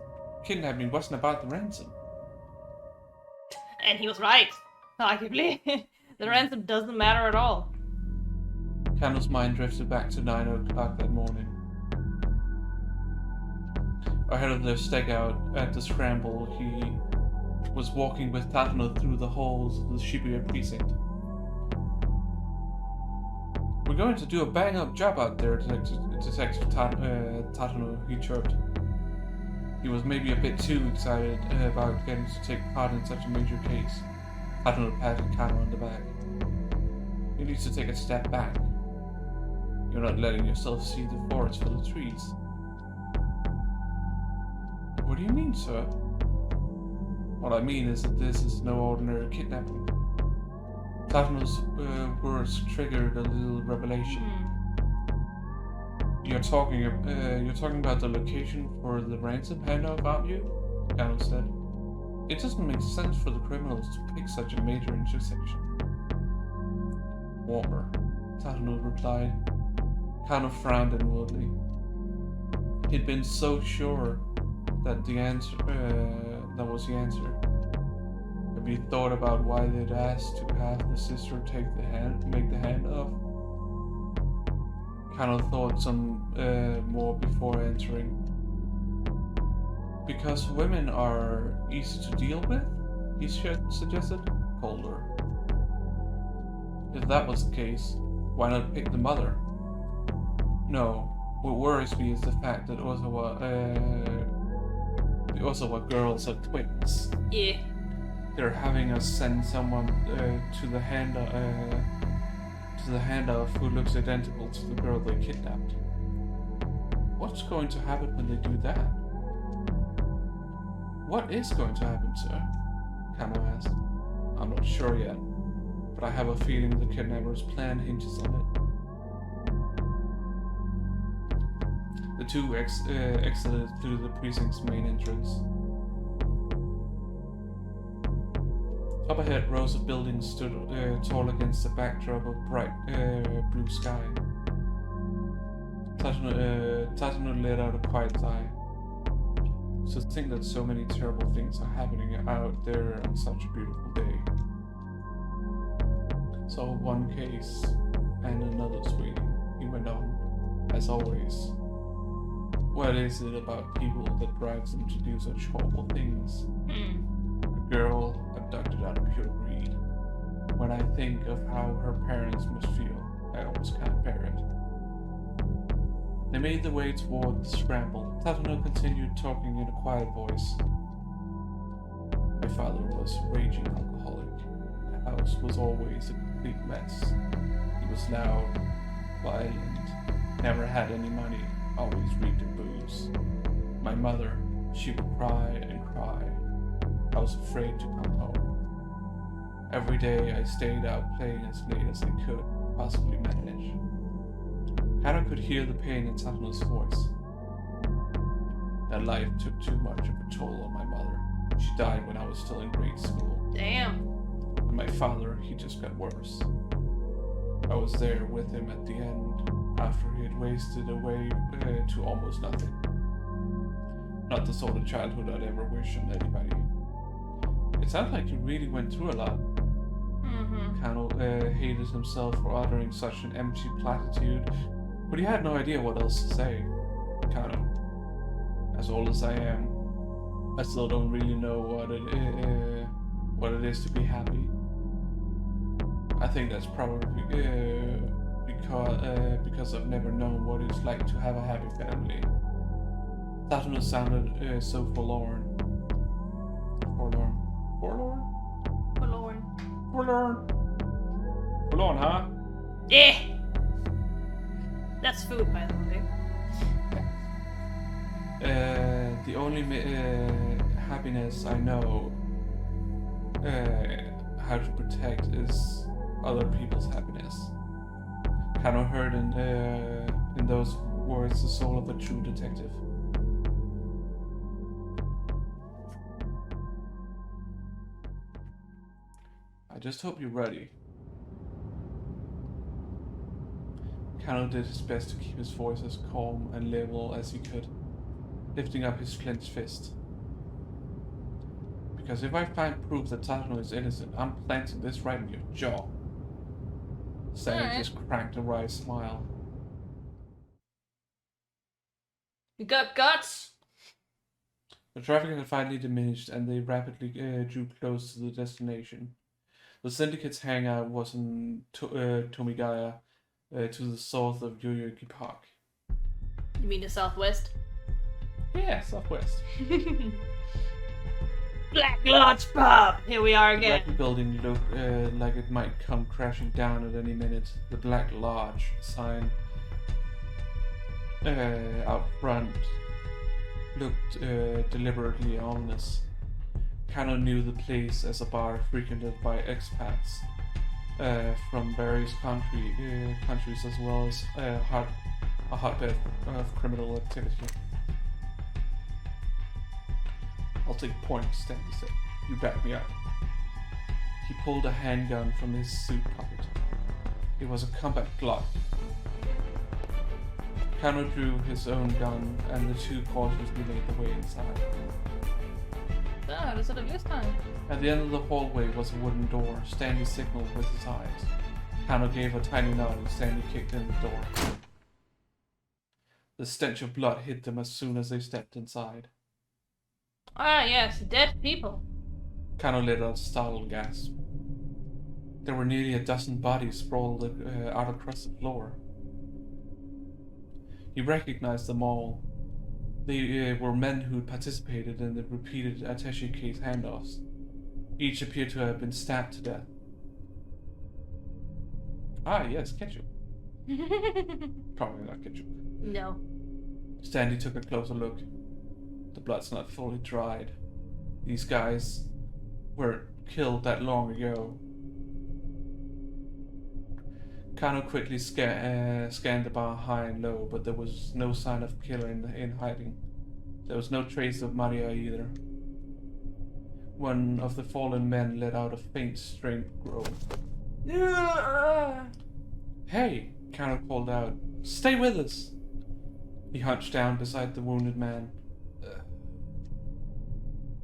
kidnapping wasn't about the ransom. And he was right, arguably. The ransom doesn't matter at all. Kano's mind drifted back to 9 o'clock that morning. Ahead of their stakeout at the Scramble, he was walking with Tasuno through the halls of the Shibuya precinct. We're going to do a bang-up job out there, Detective Tasuno, he chirped. He was maybe a bit too excited about getting to take part in such a major case. Tatsuno patted Kano on the back. You need to take a step back. You're not letting yourself see the forest for the trees. What do you mean, sir? What I mean is that this is no ordinary kidnapping. Tatsuno's words triggered a little revelation. You're talking about the location for the ransom handoff, aren't you? Kano said. It doesn't make sense for the criminals to pick such a major intersection. Warmer, Tatsuno replied. Kano frowned inwardly. He'd been so sure that that was the answer. Have you thought about why they'd asked to have the sister make the handoff? Kano thought some more before answering. Because women are easy to deal with, he suggested, colder. If that was the case, why not pick the mother? No, what worries me is the fact that the Osawa girls are twins. Yeah. They're having us send someone to the handoff who looks identical to the girl they kidnapped. What's going to happen when they do that? What is going to happen, sir? Kano asked. I'm not sure yet, but I have a feeling the kidnapper's plan hinges on it. The two exited through the precinct's main entrance. Up ahead, rows of buildings stood tall against the backdrop of bright blue sky. Tatsuno let out a quiet sigh. To think that so many terrible things are happening out there on such a beautiful day. So one case and another's waiting, he went on, as always. What is it about people that drives them to do such horrible things? A girl abducted out of pure greed. When I think of how her parents must feel, I almost can't bear it. They made their way toward the scramble. Tatsuno continued talking in a quiet voice. My father was a raging alcoholic. The house was always a complete mess. He was loud, violent, never had any money, always reeked of booze. My mother, she would cry and cry. I was afraid to come home. Every day I stayed out playing as late as I could possibly manage. Kano could hear the pain in Tatsuno's voice. That life took too much of a toll on my mother. She died when I was still in grade school. Damn. And my father, he just got worse. I was there with him at the end, after he had wasted away to almost nothing. Not the sort of childhood I'd ever wish on anybody. It sounds like you really went through a lot. Kano hated himself for uttering such an empty platitude, but he had no idea what else to say. Kano, as old as I am, I still don't really know what it is to be happy. I think that's probably because I've never known what it's like to have a happy family. Tatsuno sounded so forlorn. Forlorn, huh? Yeah. That's food, by the way. The only happiness I know how to protect is other people's happiness. Kano heard in those words the soul of a true detective. I just hope you're ready. Kano did his best to keep his voice as calm and level as he could, lifting up his clenched fist. Because if I find proof that Tatsuno is innocent, I'm planting this right in your jaw. Sammy just cracked a wry smile. You got guts? The traffic had finally diminished and they rapidly drew close to the destination. The syndicate's hangout was in Tomigaya, to the south of Yoyogi Park. You mean the southwest? Yeah, southwest. Black Lodge Pub! Here we are The again. Black building looked like it might come crashing down at any minute. The Black Lodge sign out front looked deliberately ominous. Kano knew the place as a bar frequented by expats from various countries, as well as a hotbed of criminal activity. I'll take point, Stanley said. You back me up. He pulled a handgun from his suit pocket. It was a combat Glock. Kano drew his own gun, and the two cautiously made their way inside. Oh, this is this time. At the end of the hallway was a wooden door. Stanley signaled with his eyes. Kano gave a tiny nod, and Stanley kicked in the door. The stench of blood hit them as soon as they stepped inside. Ah, yes, dead people. Kano let out a startled gasp. There were nearly a dozen bodies sprawled out across the floor. He recognized them all. They were men who participated in the repeated attaché case handoffs. Each appeared to have been stabbed to death. Ah, yes, ketchup. Probably not ketchup. No. Stanley took a closer look. The blood's not fully dried. These guys were killed that long ago. Kano quickly scanned the bar high and low, but there was no sign of killer in hiding. There was no trace of Maria either. One of the fallen men let out a faint, strained groan. Hey, Kano called out. Stay with us! He hunched down beside the wounded man.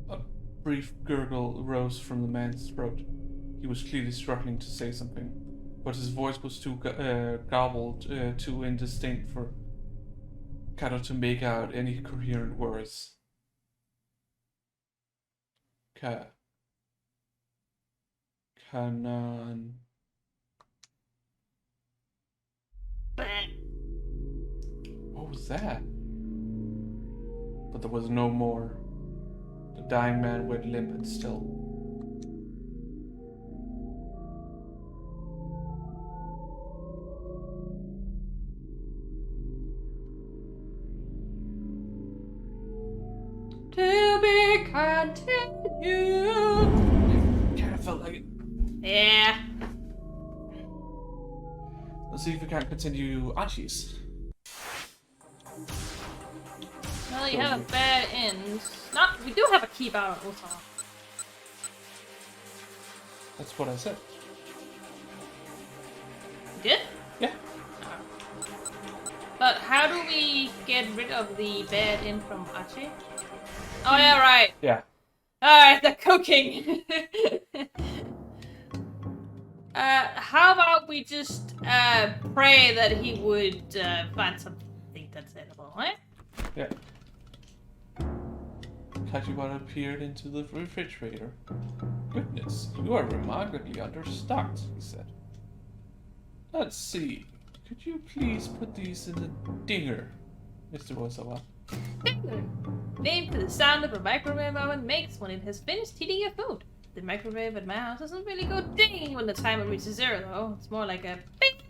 A brief gurgle rose from the man's throat. He was clearly struggling to say something, but his voice was too garbled, too indistinct for Kano to make out any coherent words. Kanan. What was that? But there was no more. The dying man went limp and still. To be continued. Kind of felt like it. Yeah. Let's see if we can continue Archie's. Well, you have a bad end. We do have a keep out also. That's what I said. You did? Yeah. But how do we get rid of the bad end from Archie? Oh yeah, right. Yeah. Alright, the cooking. How about we just pray that he would find something that's edible, right? Yeah. Kajiwara appeared into the refrigerator. Goodness, you are remarkably understocked, he said. Let's see. Could you please put these in the dinger, Mr. Osawa? Dinger. Named for the sound that a microwave oven makes when it has finished heating your food. The microwave at my house doesn't really go ding when the timer reaches 0, though. It's more like a beep.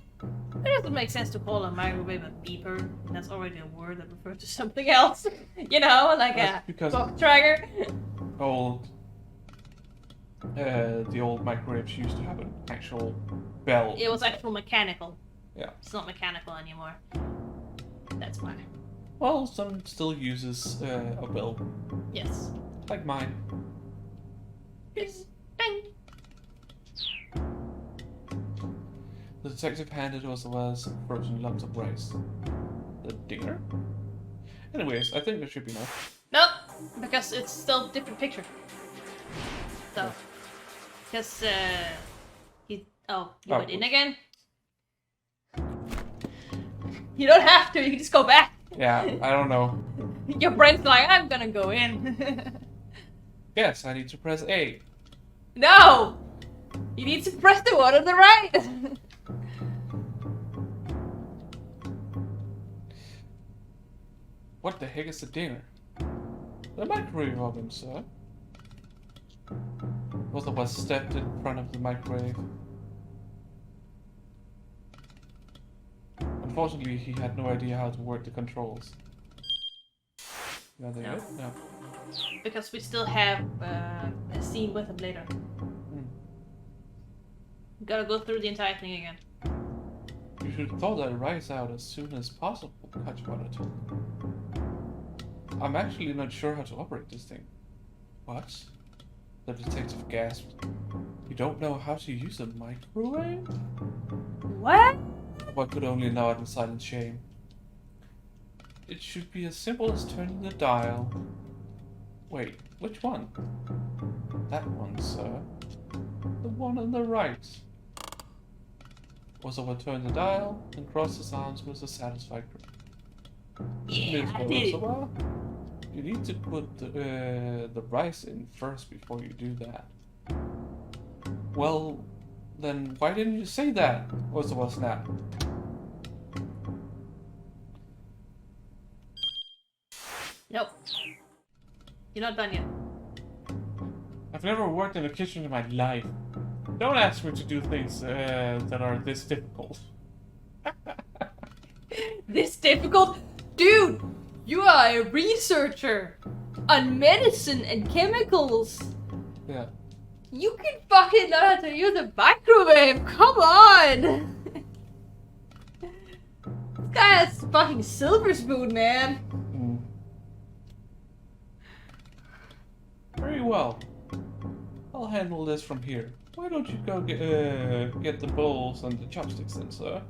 It doesn't make sense to call a microwave a beeper. That's already a word that refers to something else. You know, like That's a because clock tracker. The old microwaves used to have an actual bell. It was actual mechanical. Yeah. It's not mechanical anymore. That's why. Well, some still uses a bell, Yes. like mine. Yes. Bang. The detective handed Osawa some frozen lumps of rice. The dinger? Anyways, I think there should be enough. Nope, because it's still a different picture. So, because you went in again. You don't have to. You can just go back. Yeah, I don't know. Your brain's like, I'm gonna go in. Yes, I need to press A. No, you need to press the one on the right. What the heck is the dinger? The microwave oven, sir. Both of us stepped in front of the microwave. Unfortunately, he had no idea how to work the controls. Yeah, they did? No. Because we still have a scene with him later. Gotta go through the entire thing again. You should thaw that rice out as soon as possible, Chiyoko. I'm actually not sure how to operate this thing. What? The detective gasped. You don't know how to use a microwave? What? One could only nod in silent shame. It should be as simple as turning the dial. Wait, which one? That one, sir. The one on the right. Osawa turned the dial and crossed his arms with a satisfied grin. Yeah, I did it. Osawa, you need to put the rice in first before you do that. Well, then why didn't you say that? Osawa snapped. Nope. You're not done yet. I've never worked in a kitchen in my life. Don't ask me to do things that are this difficult. This difficult? Dude, you are a researcher on medicine and chemicals. Yeah. You can fucking know how to use a microwave. Come on. This guy has fucking silver spoon, man. Very well. I'll handle this from here. Why don't you go get the bowls and the chopsticks then, sir?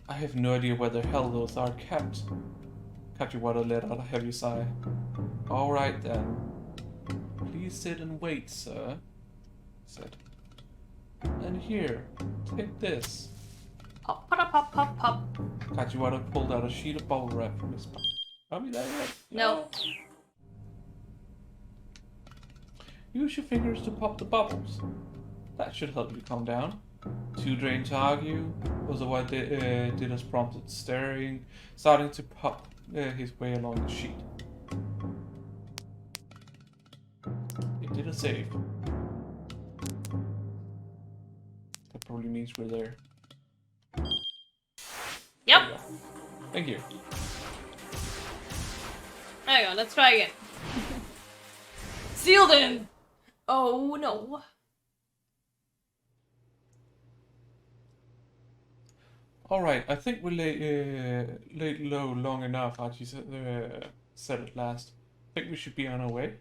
I have no idea where the hell those are kept. Kachiwara let out a heavy sigh. Alright then. Please sit and wait, sir, he said. And here, take this. Pop, pop, pop, pop, pop. Kachiwara pulled out a sheet of bubble wrap from his pocket. Are we there yet? No. Use your fingers to pop the bubbles. That should help you calm down. Too drained to argue. Osawa did as prompted, starting to pop his way along the sheet. It did a save. That probably means we're there. Yep. There you go. Thank you. There you go, let's try again. Sealed in! Oh no. Alright, I think we laid low long enough, Archie said at last. I think we should be on our way.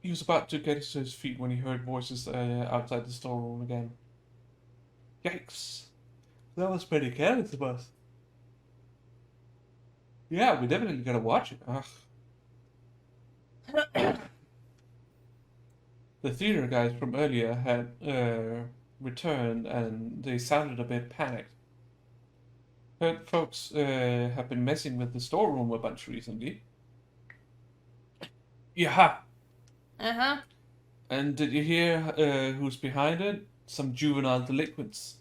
He was about to get to his feet when he heard voices outside the storeroom again. Yikes. That was pretty careless of us. Yeah, we definitely gotta watch it. Ugh. The theater guys from earlier had returned and they sounded a bit panicked. Heard folks have been messing with the storeroom a bunch recently. Yeah. Uh-huh. And did you hear who's behind it? Some juvenile delinquents.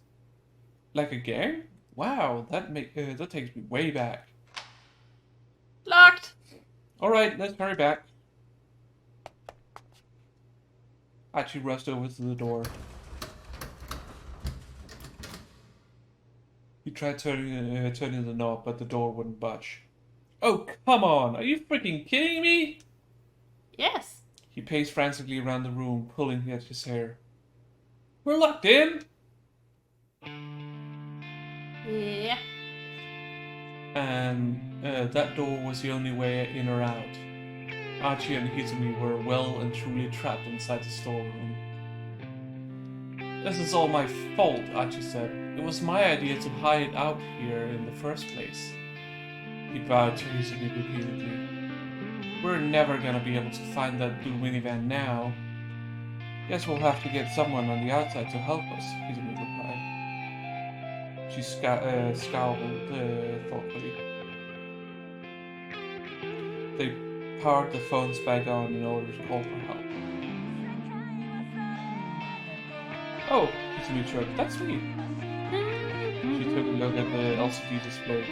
Like a gang? Wow, that takes me way back. Locked. Alright, let's hurry back. Archie rushed over to the door. He tried turning the knob, but the door wouldn't budge. Oh, come on! Are you freaking kidding me? Yes. He paced frantically around the room, pulling at his hair. We're locked in! Yeah. And that door was the only way in or out. Archie and Hitomi were well and truly trapped inside the storeroom. This is all my fault, Archie said. It was my idea to hide out here in the first place. He bowed to Hitomi repeatedly. We're never gonna be able to find that blue minivan now. Guess we'll have to get someone on the outside to help us, Hitomi replied. She scowled thoughtfully. They powered the phones back on in order to call for help. Oh, Hitomi chirped. That's me. She took a look at the LCD display.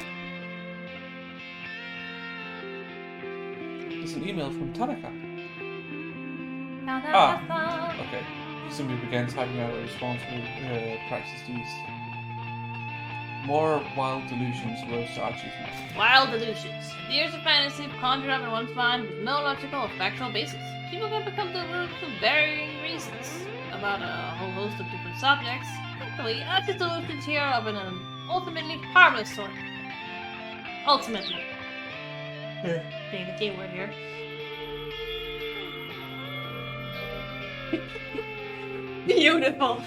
an email from Tanaka. Okay. Izumi began typing out a response with practice these. More wild delusions rose to Archie's mind. Wild delusions. Ideas of fantasy conjured up in one's mind with no logical or factual basis. People can become deluded for varying reasons about a whole host of different subjects. Thankfully, Archie's delusions here are of an ultimately harmless sort. Ultimately. Being the key word here. Beautiful.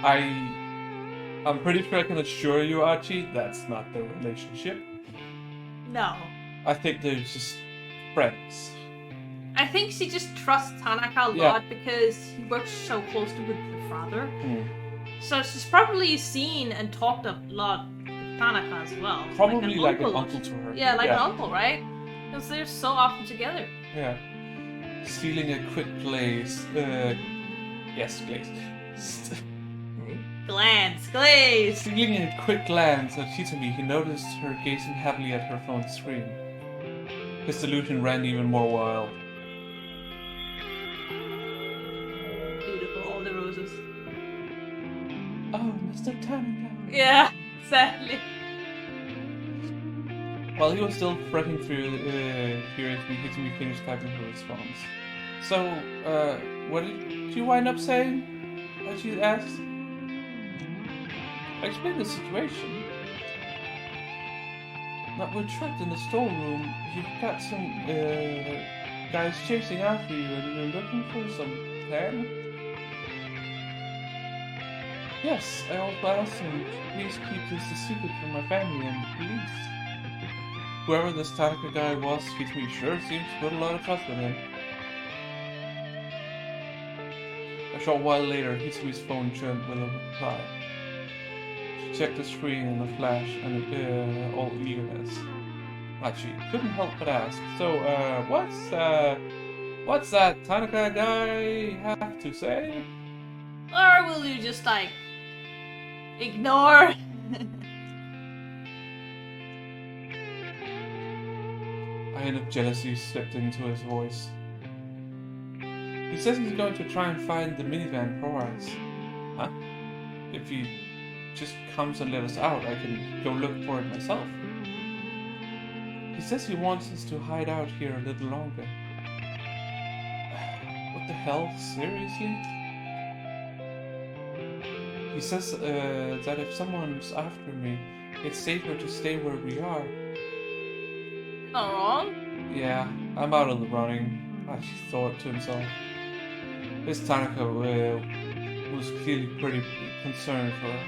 I'm pretty sure I can assure you, Archie, that's not their relationship. No. I think they're just friends. I think she just trusts Tanaka a lot because he works so closely with her father. So she's probably seen and talked a lot with Tanaka as well. Probably like an uncle to her. Yeah, like an uncle, right? Because they're so often together. Yeah. Stealing a quick glaze. Yes, glaze. Glaze! Stealing a quick glance at Hitomi, he noticed her gazing heavily at her phone screen. His delusion ran even more wild. Beautiful, all the roses. Oh, Mr. Tanaka. Yeah, sadly. While he was still fretting through hearing Hitomi finish typing her response. So, what did you wind up saying? She asked. I explained the situation. That we're trapped in the storeroom. You've got some guys chasing after you and you're looking for some plan? Yes, I also asked him to please keep this a secret from my family and the police. Whoever this Tanaka guy was, Hitomi sure seems to put a lot of trust in him. A short while later, Hitomi's phone chirped with a reply. She checked the screen in a flash and all eagerness. Archie couldn't help but ask, so, what's that Tanaka guy have to say? Or will you just, like, ignore? A hint of jealousy slipped into his voice. He says he's going to try and find the minivan for us. Huh? If he just comes and let us out, I can go look for it myself. He says he wants us to hide out here a little longer. What the hell? Seriously? He says that if someone's after me, it's safer to stay where we are. Not wrong. Yeah, I'm out of the running, Archie thought to himself. This Tanaka was clearly pretty concerned for her.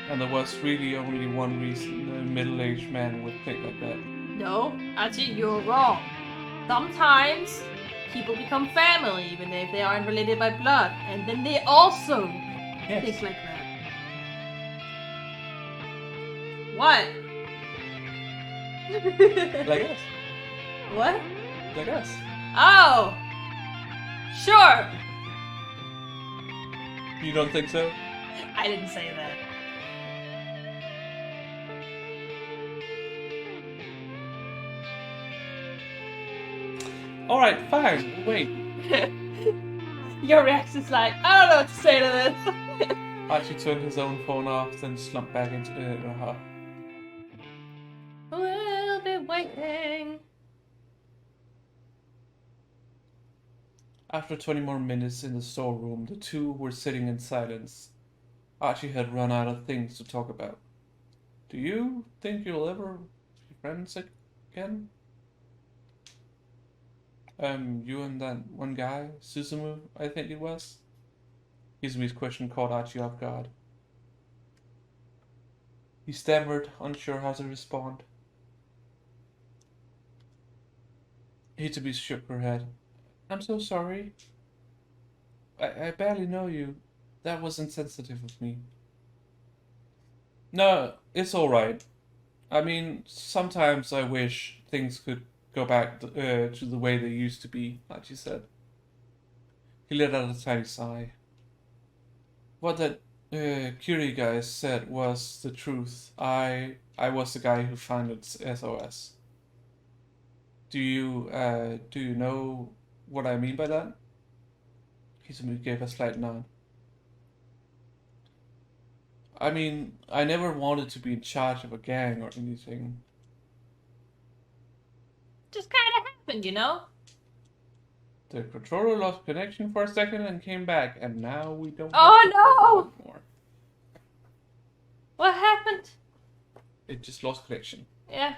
And there was really only one reason a middle-aged man would think like that. No, actually, you're wrong. Sometimes people become family even if they aren't related by blood, and then they also think like that. What? Like us. What? Like us. Oh! Sure! You don't think so? I didn't say that. Alright, fine, wait. Your reaction's like, I don't know what to say to this. Archie turned his own phone off, then slumped back into her. We'll be waiting. After 20 more minutes in the storeroom, the two were sitting in silence. Archie had run out of things to talk about. Do you think you'll ever be friends again? You and that one guy, Suzumu, I think it was? Izumi's question caught Archie off guard. He stammered, unsure how to respond. Hitomi shook her head. I'm so sorry. I barely know you. That was insensitive of me. No, it's alright. I mean, sometimes I wish things could go back to the way they used to be, like she said. He let out a tiny sigh. What, that Curie guy said was the truth. I was the guy who found its SOS. Do you know what I mean by that? Hizumi gave a slight nod. I mean, I never wanted to be in charge of a gang or anything. Just kind of happened, you know? The controller lost connection for a second and came back, and now we don't Oh no! Anymore. What happened? It just lost connection. Yeah.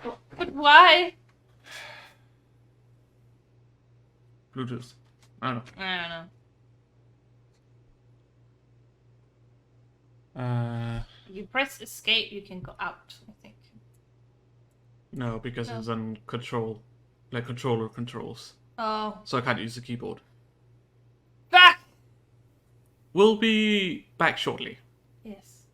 But why? Bluetooth. I don't know. I don't know. You press escape, you can go out, I think. No, because it's on control. Like controller controls. Oh. So I can't use the keyboard. Back! We'll be back shortly. Yes.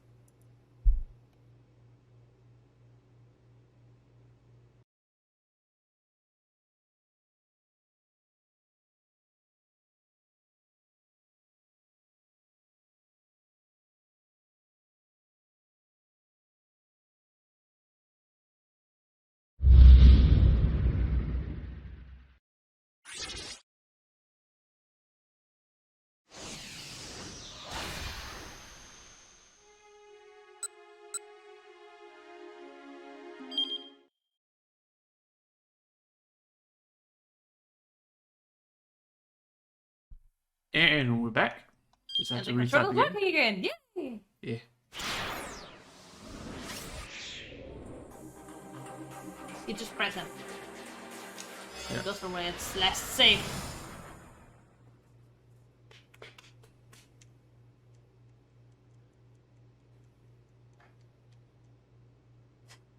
And we're back. Just have And to the restart control's the game. working again. Yay! Yeah. You just press him. Yeah. It goes the way it's less safe.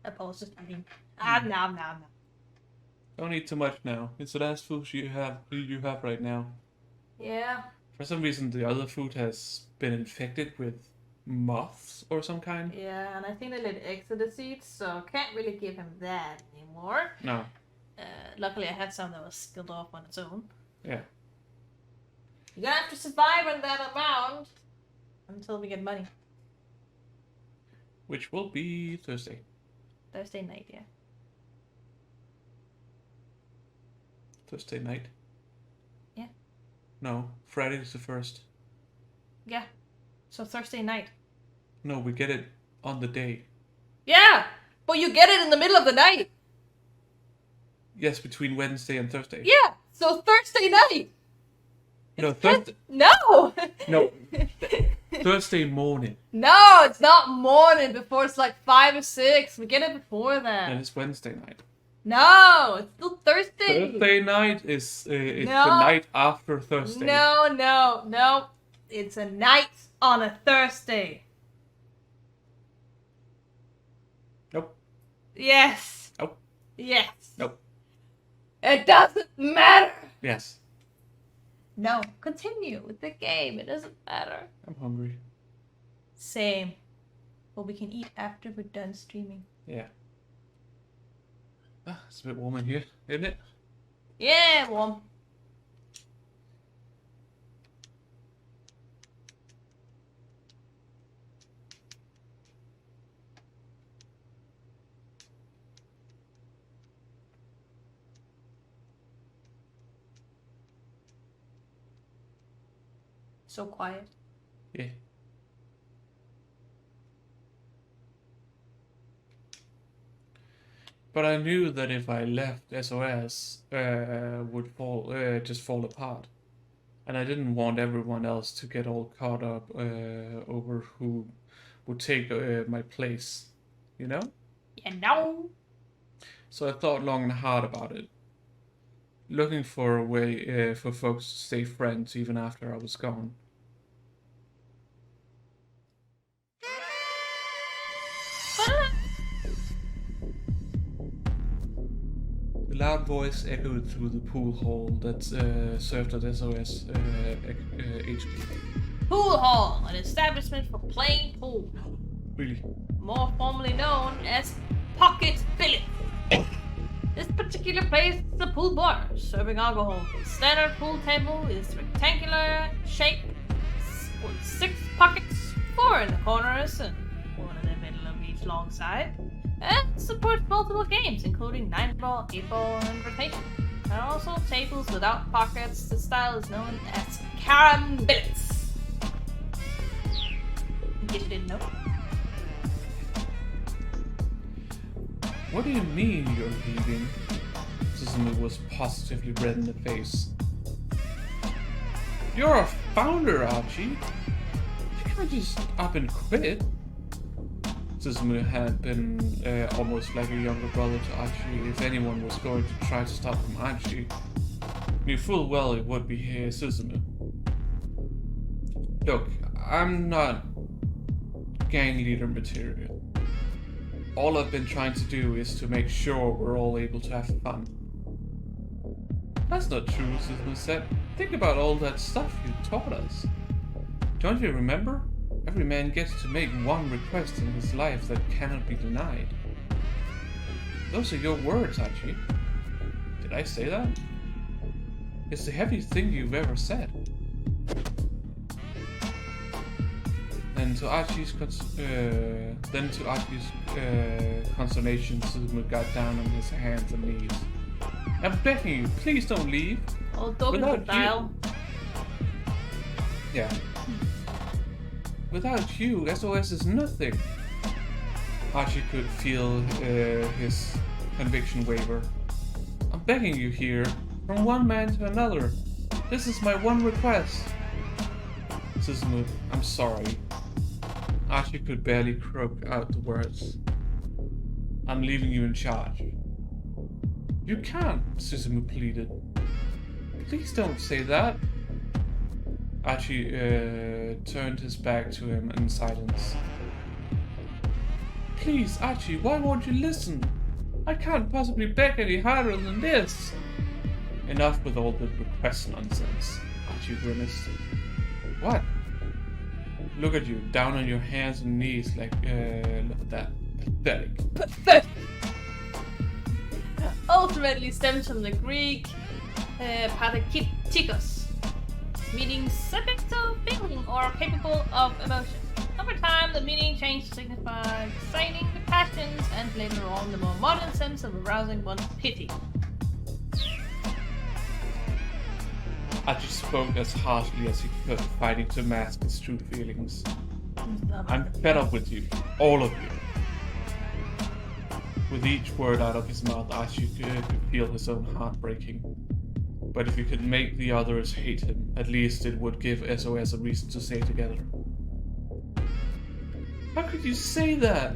Opposed to eating. Nom. Don't eat too much now. It's the last food you have right now. Yeah. For some reason, the other food has been infected with moths or some kind. Yeah, and I think they let eggs in the seeds, so can't really give him that anymore. No. Luckily, I had some that was killed off on its own. Yeah. You're gonna have to survive on that amount until we get money. Which will be Thursday. Thursday night, yeah. Thursday night? Yeah. No, Friday is the 1st. Yeah. So Thursday night. No, we get it on the day. Yeah! But you get it in the middle of the night! Yes, between Wednesday and Thursday. Yeah! So Thursday night! No, Thursday. No! No. Thursday morning. No, it's not morning before it's like 5 or 6. We get it before that. And it's Wednesday night. No, it's still Thursday. Thursday night is No. the night after Thursday. No. It's a night on a Thursday. Nope. Yes. Nope. Yes. Nope. It doesn't matter. Yes. No, continue with the game. It doesn't matter. I'm hungry. Same. But we can eat after we're done streaming. Yeah. Ah, it's a bit warm in here, isn't it? Yeah, warm. So quiet. Yeah. But I knew that if I left SOS, would just fall apart, and I didn't want everyone else to get all caught up over who would take my place, you know? You know? So I thought long and hard about it, looking for a way for folks to stay friends even after I was gone. The loud voice echoed through the pool hall that served at SOS HQ. Pool hall, an establishment for playing pool. Really? More formally known as Pocket Billy. This particular place is a pool bar, serving alcohol. The standard pool table is rectangular shape, with 6 pockets, 4 in the corners and 1 in the middle of each long side. And supports multiple games, including 9-ball, 8-ball, and rotation. There are also tables without pockets. The style is known as carambillets. In case you didn't know. What do you mean you're leaving? Suzumu was positively red in the face. You're a founder, Archie. You can't just up and quit. Suzumu had been almost like a younger brother to Archie. If anyone was going to try to stop him, Archie knew full well it would be Suzumu. Look, I'm not gang leader material. All I've been trying to do is to make sure we're all able to have fun. That's not true, Suzumu said. Think about all that stuff you taught us. Don't you remember? Every man gets to make one request in his life that cannot be denied. Those are your words, Archie. Did I say that? It's the heaviest thing you've ever said. Then to Archie's consternation, Suzumu got down on his hands and knees. I'm begging you, please don't leave. Oh, don't dial. Yeah. Without you, SOS is nothing. Archie could feel his conviction waver. I'm begging you here, from one man to another. This is my one request. Suzumu, I'm sorry. Archie could barely croak out the words. I'm leaving you in charge. You can't, Suzumu pleaded. Please don't say that. Archie turned his back to him in silence. Please, Archie, why won't you listen? I can't possibly beg any harder than this. Enough with all the request nonsense, Archie grimaced. What? Look at you, down on your hands and knees like, look at that. Pathetic. Pathetic! Ultimately stems from the Greek patakikos, meaning subject to feeling or capable of emotion. Over time, the meaning changed to signify exciting the passions, and later on, the more modern sense of arousing one's pity. Archie spoke as harshly as he could, fighting to mask his true feelings. I'm fed up with you, all of you. With each word out of his mouth, Archie could feel his own heart breaking. But if he could make the others hate him, at least it would give SOS a reason to stay together. How could you say that?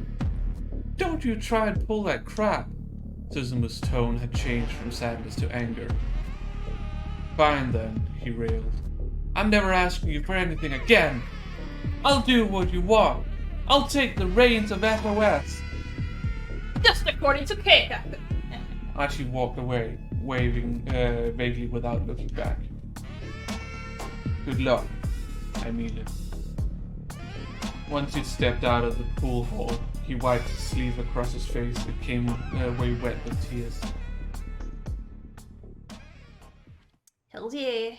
Don't you try and pull that crap. Suzumu's tone had changed from sadness to anger. Fine then, he railed. I'm never asking you for anything again. I'll do what you want. I'll take the reins of SOS. Just according to Keika. Archie walked away, waving vaguely without looking back. Good luck, I mean it. Once he'd stepped out of the pool hall, he wiped his sleeve across his face. It came away wet with tears. Hell yeah.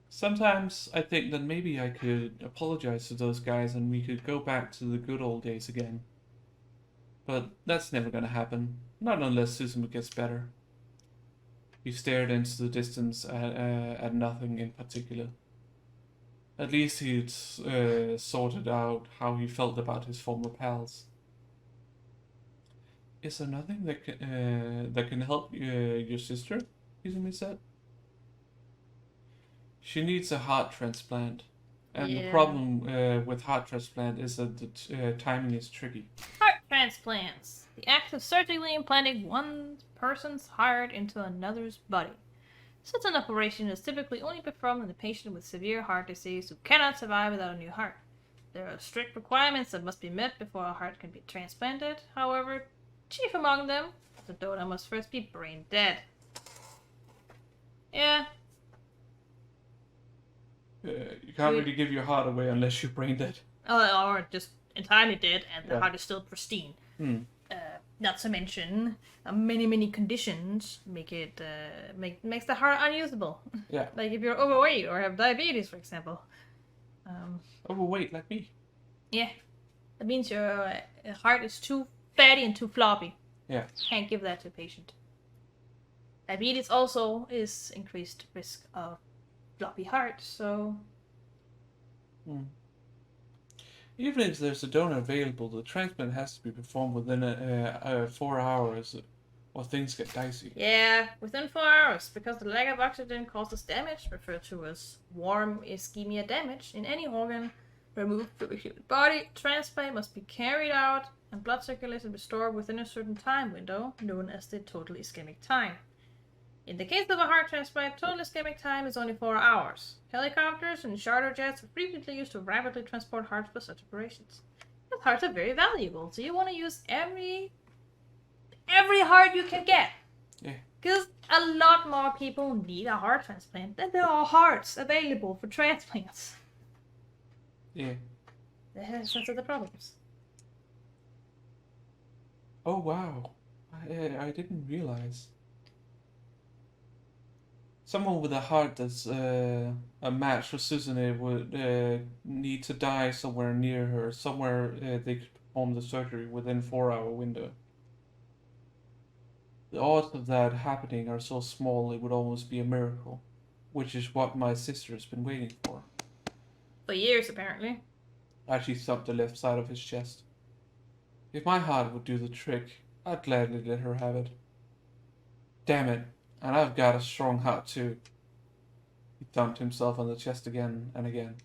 Sometimes I think that maybe I could apologize to those guys and we could go back to the good old days again. But that's never gonna happen. Not unless Suzumu gets better. He stared into the distance at nothing in particular. At least he'd sorted out how he felt about his former pals. Is there nothing that can help your sister? Izumi said. She needs a heart transplant. And the problem with heart transplant is that the timing is tricky. Heart transplants. The act of surgically implanting one person's heart into another's body. Such an operation is typically only performed on a patient with severe heart disease who cannot survive without a new heart. There are strict requirements that must be met before a heart can be transplanted. However, chief among them, the donor must first be brain dead. Yeah. You can't really give your heart away unless you're brain dead. Or just entirely dead and the heart is still pristine. Not to mention, many conditions make it makes the heart unusable. Yeah. Like if you're overweight or have diabetes, for example. Overweight like me. Yeah, that means your heart is too fatty and too floppy. Yeah. Can't give that to a patient. Diabetes also is increased risk of floppy heart, so... Even if there's a donor available, the transplant has to be performed within 4 hours, or things get dicey. Yeah, within 4 hours, because the lack of oxygen causes damage, referred to as warm ischemia damage, in any organ removed from the human body. Transplant must be carried out and blood circulation restored within a certain time window, known as the total ischemic time. In the case of a heart transplant, total ischemic time is only 4 hours. Helicopters and charter jets are frequently used to rapidly transport hearts for such operations. But hearts are very valuable, so you want to use every heart you can get. Yeah. Because a lot more people need a heart transplant than there are hearts available for transplants. Yeah. That's one of the problems. Oh wow, I didn't realize. Someone with a heart that's a match for Susanne would need to die somewhere near her, somewhere they could perform the surgery within 4 hour window. The odds of that happening are so small it would almost be a miracle, which is what my sister has been waiting for. For years, apparently. She thumped the left side of his chest. If my heart would do the trick, I'd gladly let her have it. Damn it, and I've got a strong heart too. He thumped himself on the chest again and again.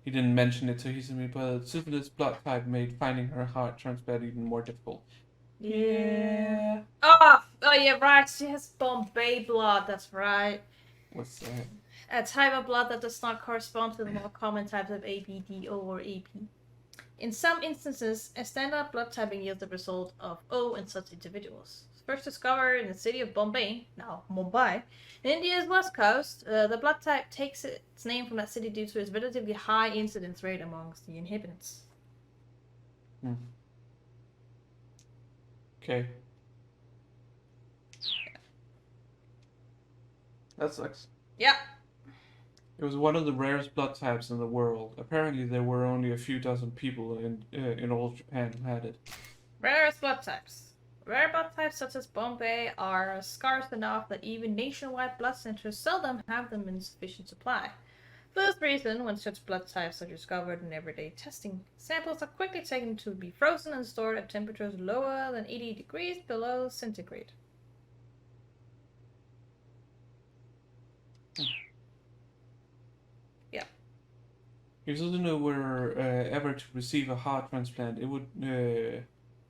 He didn't mention it to Hisumi, but Susanne's blood type made finding her heart transplant even more difficult. Yeah. Oh yeah, right. She has Bombay blood. That's right. What's that? A type of blood that does not correspond to the more common types of AB, D, O, or AP. In some instances, a standard blood typing yields the result of O in such individuals. First discovered in the city of Bombay, now Mumbai, in India's west coast, the blood type takes its name from that city due to its relatively high incidence rate amongst the inhabitants. Okay. That sucks. Yeah. It was one of the rarest blood types in the world. Apparently, there were only a few dozen people in all of Japan who had it. Rarest blood types. Rare blood types such as Bombay are scarce enough that even nationwide blood centers seldom have them in sufficient supply. For this reason, when such blood types are discovered in everyday testing, samples are quickly taken to be frozen and stored at temperatures lower than 80 degrees below centigrade. Yeah. If Susanne were ever to receive a heart transplant, it would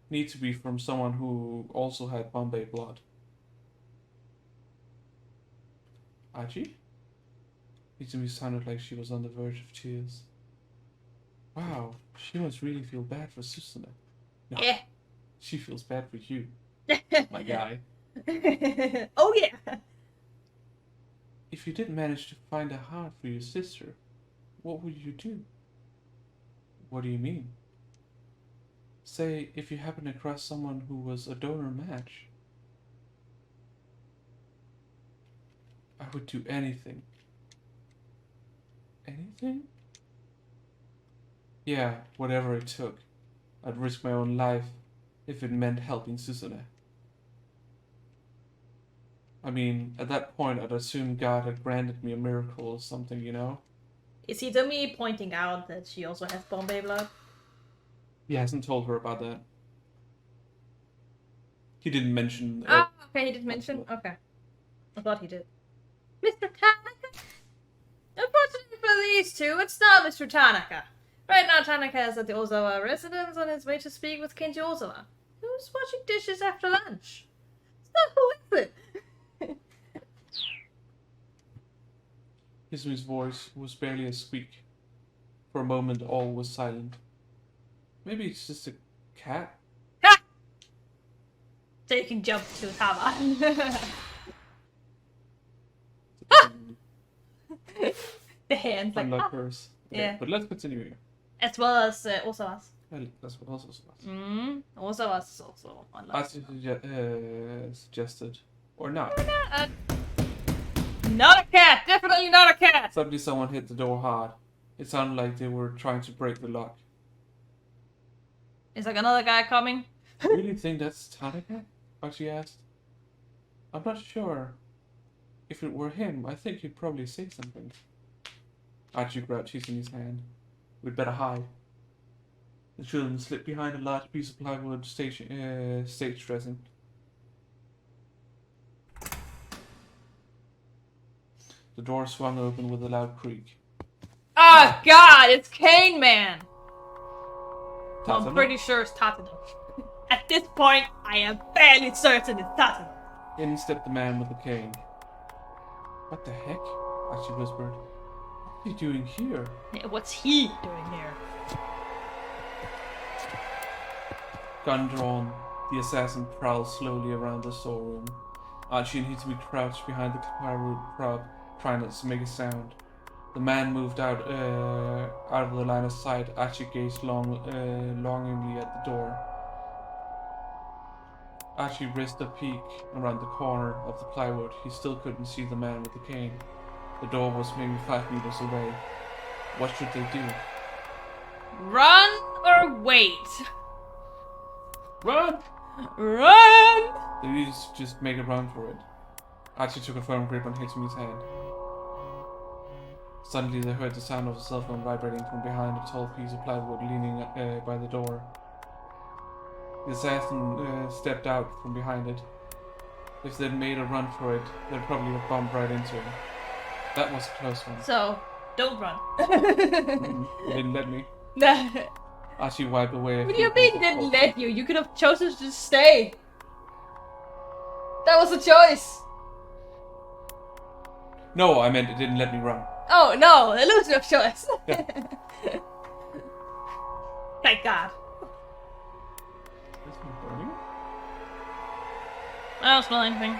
need to be from someone who also had Bombay blood. Aji? Izumi sounded like she was on the verge of tears. Wow, she must really feel bad for Susanne. No, Yeah. she feels bad for you, my guy. Oh yeah. If you did manage to find a heart for your sister, what would you do? What do you mean? Say, if you happen across someone who was a donor match. I would do anything. Anything? Yeah, whatever it took. I'd risk my own life if it meant helping Susanne. I mean, at that point, I'd assume God had granted me a miracle or something, you know? Is he to me pointing out that she also has Bombay blood? He hasn't told her about that. He didn't mention... Oh, okay, he did mention? Okay. I thought he did. Mr. Tanaka? Unfortunately for these two, it's not Mr. Tanaka. Right now, Tanaka is at the Ozawa residence on his way to speak with Kenji Ozawa, who's washing dishes after lunch. So who is it? Hisumi's voice was barely a squeak. For a moment, all was silent. Maybe it's just a cat? Ha! So you can jump to Tama. The hands like Unlike hers. Okay, yeah. But let's continue here. As well as Osawa's. Well, that's what also was. Ozawa is also unlucky. Suggested. Or not. Not a cat! Definitely not a cat! Suddenly someone hit the door hard. It sounded like they were trying to break the lock. Is like another guy coming? You really think that's Tanaka? Archie asked. I'm not sure. If it were him, I think he'd probably say something. Archie grabbed cheese in his hand. We'd better hide. The children slipped behind a large piece of plywood stage dressing. The door swung open with a loud creak. Oh god, it's Cane Man! Well, I'm Tatano? pretty sure it's Tatano. At this point, I am fairly certain it's Tatano. In stepped the man with the cane. What the heck? Archie whispered. What are you doing here? What's he doing here? Gun drawn, the assassin prowled slowly around the storeroom. Archie and Hitsumi crouched behind the plywood prop, trying not to make a sound. The man moved out of the line of sight. Archie gazed longingly at the door. Archie risked a peek around the corner of the plywood. He still couldn't see the man with the cane. The door was maybe 5 meters away. What should they do? Run or wait? Run! Run! They needed to just make a run for it. Archie took a firm grip on Hitsumi's hand. Suddenly they heard the sound of a cell phone vibrating from behind a tall piece of plywood leaning by the door. The assassin stepped out from behind it. If they'd made a run for it, they'd probably have bumped right into him. That was a close one. So, don't run. You didn't let me. Nah. Archie wiped away. What do you mean didn't let you? You could have chosen to just stay. That was a choice. No, I meant it didn't let me run. Oh no, illusion of choice. Yeah. Thank God. Is it burning? I don't smell anything.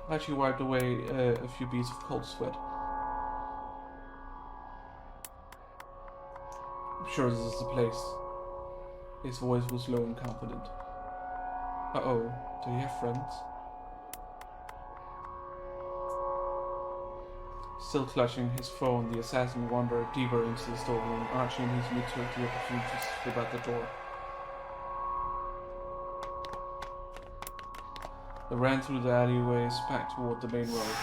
Archie wiped away a few beads of cold sweat. I'm sure this is the place. His voice was low and confident. Uh-oh, do you have friends? Still clutching his phone, the assassin wandered deeper into the storeroom. Archie and Hitsumi took the opportunity to slip out the door. They ran through the alleyways back toward the main road.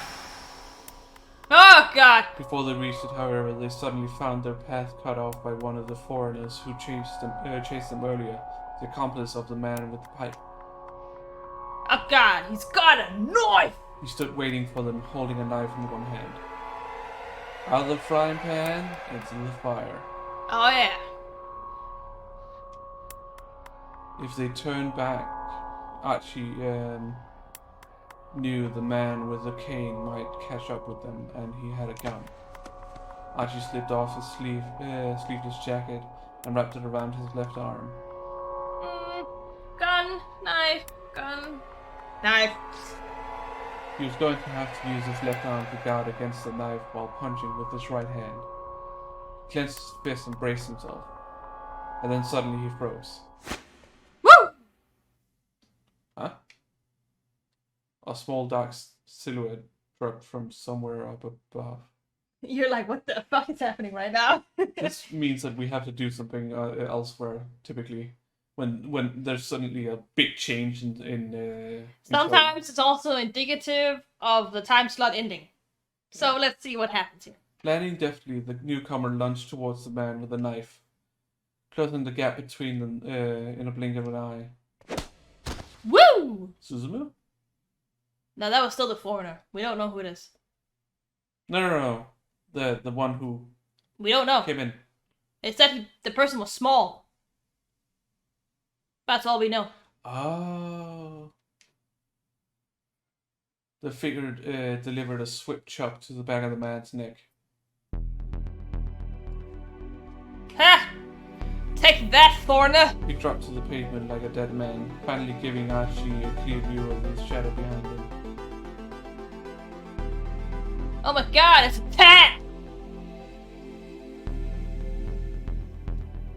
Oh God! Before they reached it, however, they suddenly found their path cut off by one of the foreigners who chased them earlier, the accomplice of the man with the pipe. Oh God, he's got a knife! He stood waiting for them, holding a knife in one hand. Out of the frying pan, into the fire. Oh yeah. If they turned back, Archie knew the man with the cane might catch up with them, and he had a gun. Archie slipped off his sleeveless jacket and wrapped it around his left arm. Gun, knife, gun, knife. He was going to have to use his left arm to guard against the knife while punching with his right hand. He clenched his fist and braced himself. And then suddenly he froze. Woo! Huh? A small dark silhouette dropped from somewhere up above. You're like, what the fuck is happening right now? This means that we have to do something elsewhere, typically. When there's suddenly a big change in Sometimes it's also indicative of the time slot ending. So let's see what happens here. Planning deftly, the newcomer lunged towards the man with the knife, closing the gap between them in a blink of an eye. Woo! Suzumu? No, that was still the foreigner. We don't know who it is. No. The one who We don't know. came in. It said the person was small. That's all we know. Oh. The figure delivered a swift chop to the back of the man's neck. Ha! Take that, foreigner! He dropped to the pavement like a dead man, finally giving Archie a clear view of his shadow behind him. Oh my God, it's a cat!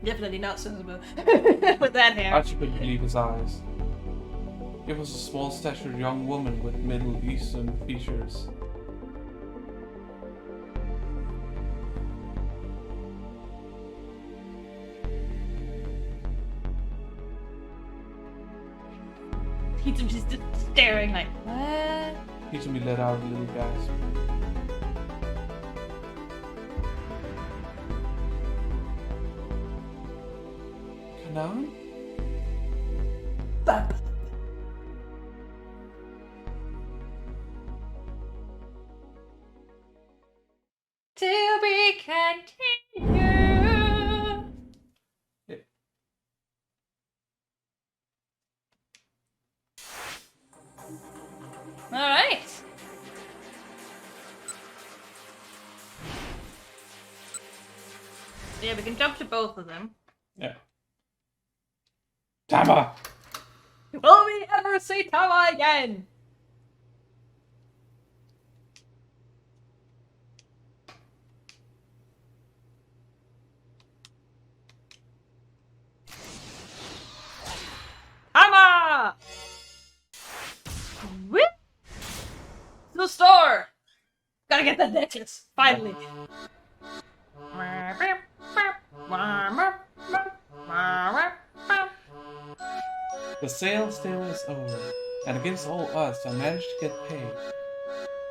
Definitely not Suzumu. With that hair. Archie couldn't believe his eyes. It was a small-statured young woman with Middle Eastern features. Hitsumi's just staring like, what? Hitsumi let out a little gasp. Kanan? To be continued. Yeah. Alright. Yeah, we can jump to both of them. Yeah. Tama! Will we ever see Tama again? Tama! Whip! To the store! Gotta get that necklace, finally. The sales day was over, and against all odds I managed to get paid.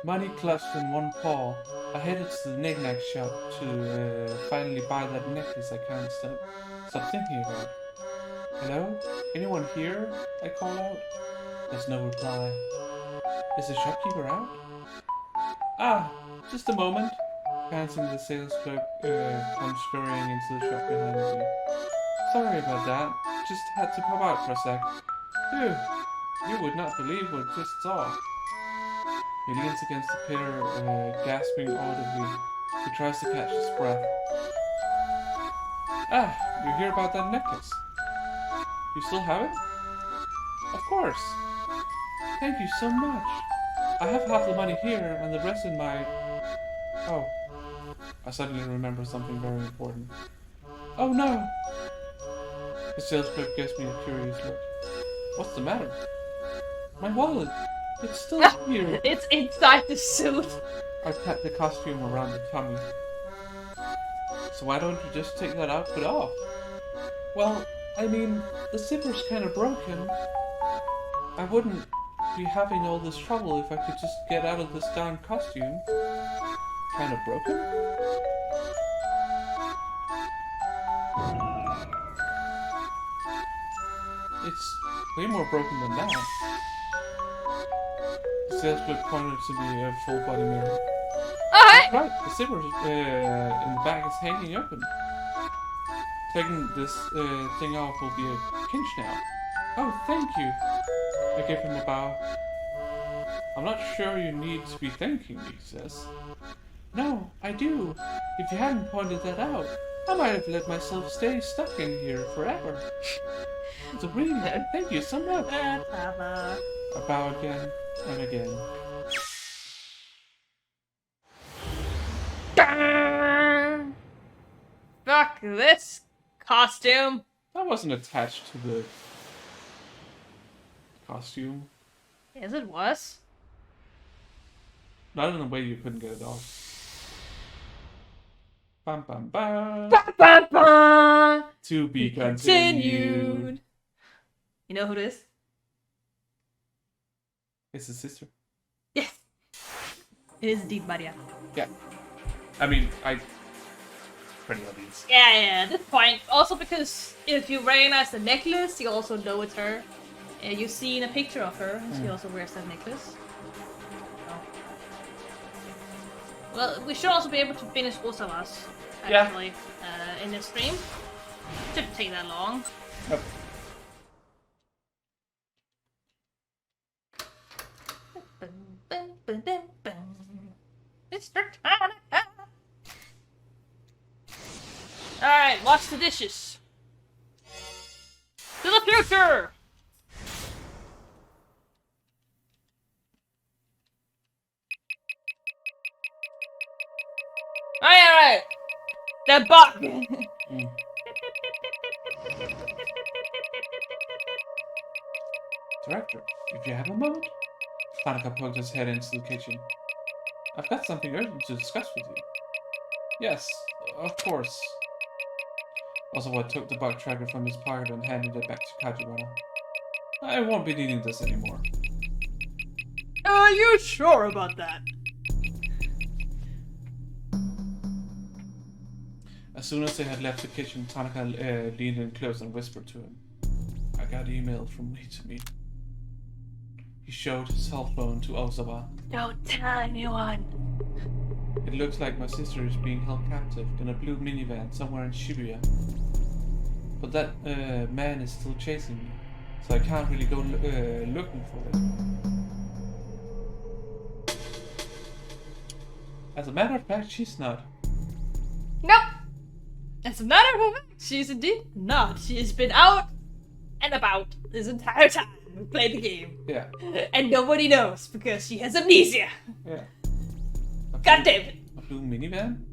Money clutched in one paw, I headed to the knick-knack shop to finally buy that necklace I can't stop thinking about. Hello? Anyone here? I call out. There's no reply. Is the shopkeeper out? Ah, just a moment. Panting, the sales clerk comes scurrying into the shop behind me. Sorry about that. Just had to pop out for a sec. Phew, you would not believe what just saw. He leans against the pillar, gasping audibly. He tries to catch his breath. Ah, you hear about that necklace? You still have it? Of course. Thank you so much. I have half the money here and the rest in my... Oh. I suddenly remember something very important. Oh no! The sales clerk gives me a curious look. What's the matter? My wallet! It's still here! It's inside the suit! I pat the costume around the tummy. So why don't you just take that outfit off? Well, I mean, the zipper's kinda broken. I wouldn't be having all this trouble if I could just get out of this darn costume. Kinda broken? It's way more broken than that. The sales clerk pointed to the full body mirror. Alright! Right, the zipper in the back is hanging open. Taking this thing off will be a pinch now. Oh, thank you. I give him a bow. I'm not sure you need to be thanking me, he says. No, I do. If you hadn't pointed that out, I might have let myself stay stuck in here forever. So really, thank you so much. I bow again and again. Fuck this costume. That wasn't attached to the costume. Yes, it was. Not in a way you couldn't get it off. Bam bam bam. Ba, ba, ba. To be continued. You know who this is? It's his sister. Yes. It is indeed Maria. Yeah. I mean, pretty obvious. Yeah, at this point. Also because if you recognize the necklace, you also know it's her. You've seen a picture of her, and she also wears that necklace. Well, we should also be able to finish Osawas, actually, in this stream. Shouldn't take that long. Nope. Mr. Tanaka! Alright, wash the dishes. To the future! Alright! The bug! Director, if you have a moment. Tanaka poked his head into the kitchen. I've got something urgent to discuss with you. Yes, of course. Osawa took the buck tracker from his pocket and handed it back to Kajiwara. I won't be needing this anymore. Are you sure about that? As soon as they had left the kitchen, Tanaka leaned in close and whispered to him. I got email from Hitsumi. He showed his cell phone to Osawa. Don't tell anyone. It looks like my sister is being held captive in a blue minivan somewhere in Shibuya. But that man is still chasing me, so I can't really go looking for it. As a matter of fact, she's not. Nope. As a matter of fact, she's indeed not. She has been out and about this entire time we played the game. Yeah. And nobody knows because she has amnesia. Yeah. God damn it. A blue minivan?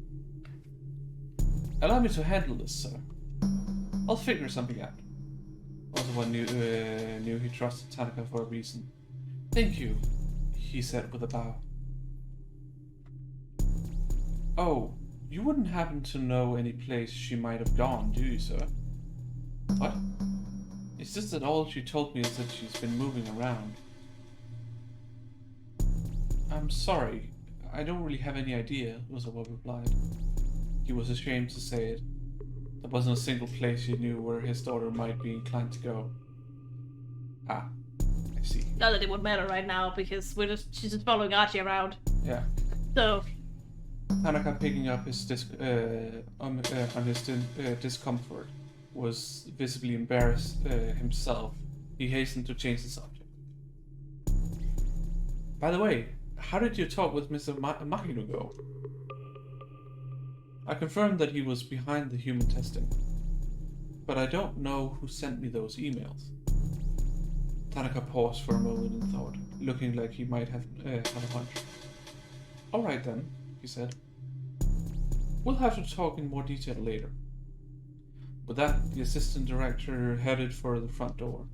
Allow me to handle this, sir. I'll figure something out. Osawa knew he trusted Tanaka for a reason. Thank you, he said with a bow. Oh, you wouldn't happen to know any place she might have gone, do you, sir? What? It's just that all she told me is that she's been moving around. I'm sorry, I don't really have any idea, Osawa replied. He was ashamed to say it. There wasn't a single place he knew where his daughter might be inclined to go. Ah, I see. Not that it would matter right now because she's just following Archie around. Yeah. So. Tanaka, picking up his discomfort, was visibly embarrassed himself. He hastened to change the subject. By the way, how did your talk with Mr. Makino go? I confirmed that he was behind the human testing, but I don't know who sent me those emails. Tanaka paused for a moment in thought, looking like he might have had a hunch. Alright then, he said. We'll have to talk in more detail later. With that, the assistant director headed for the front door.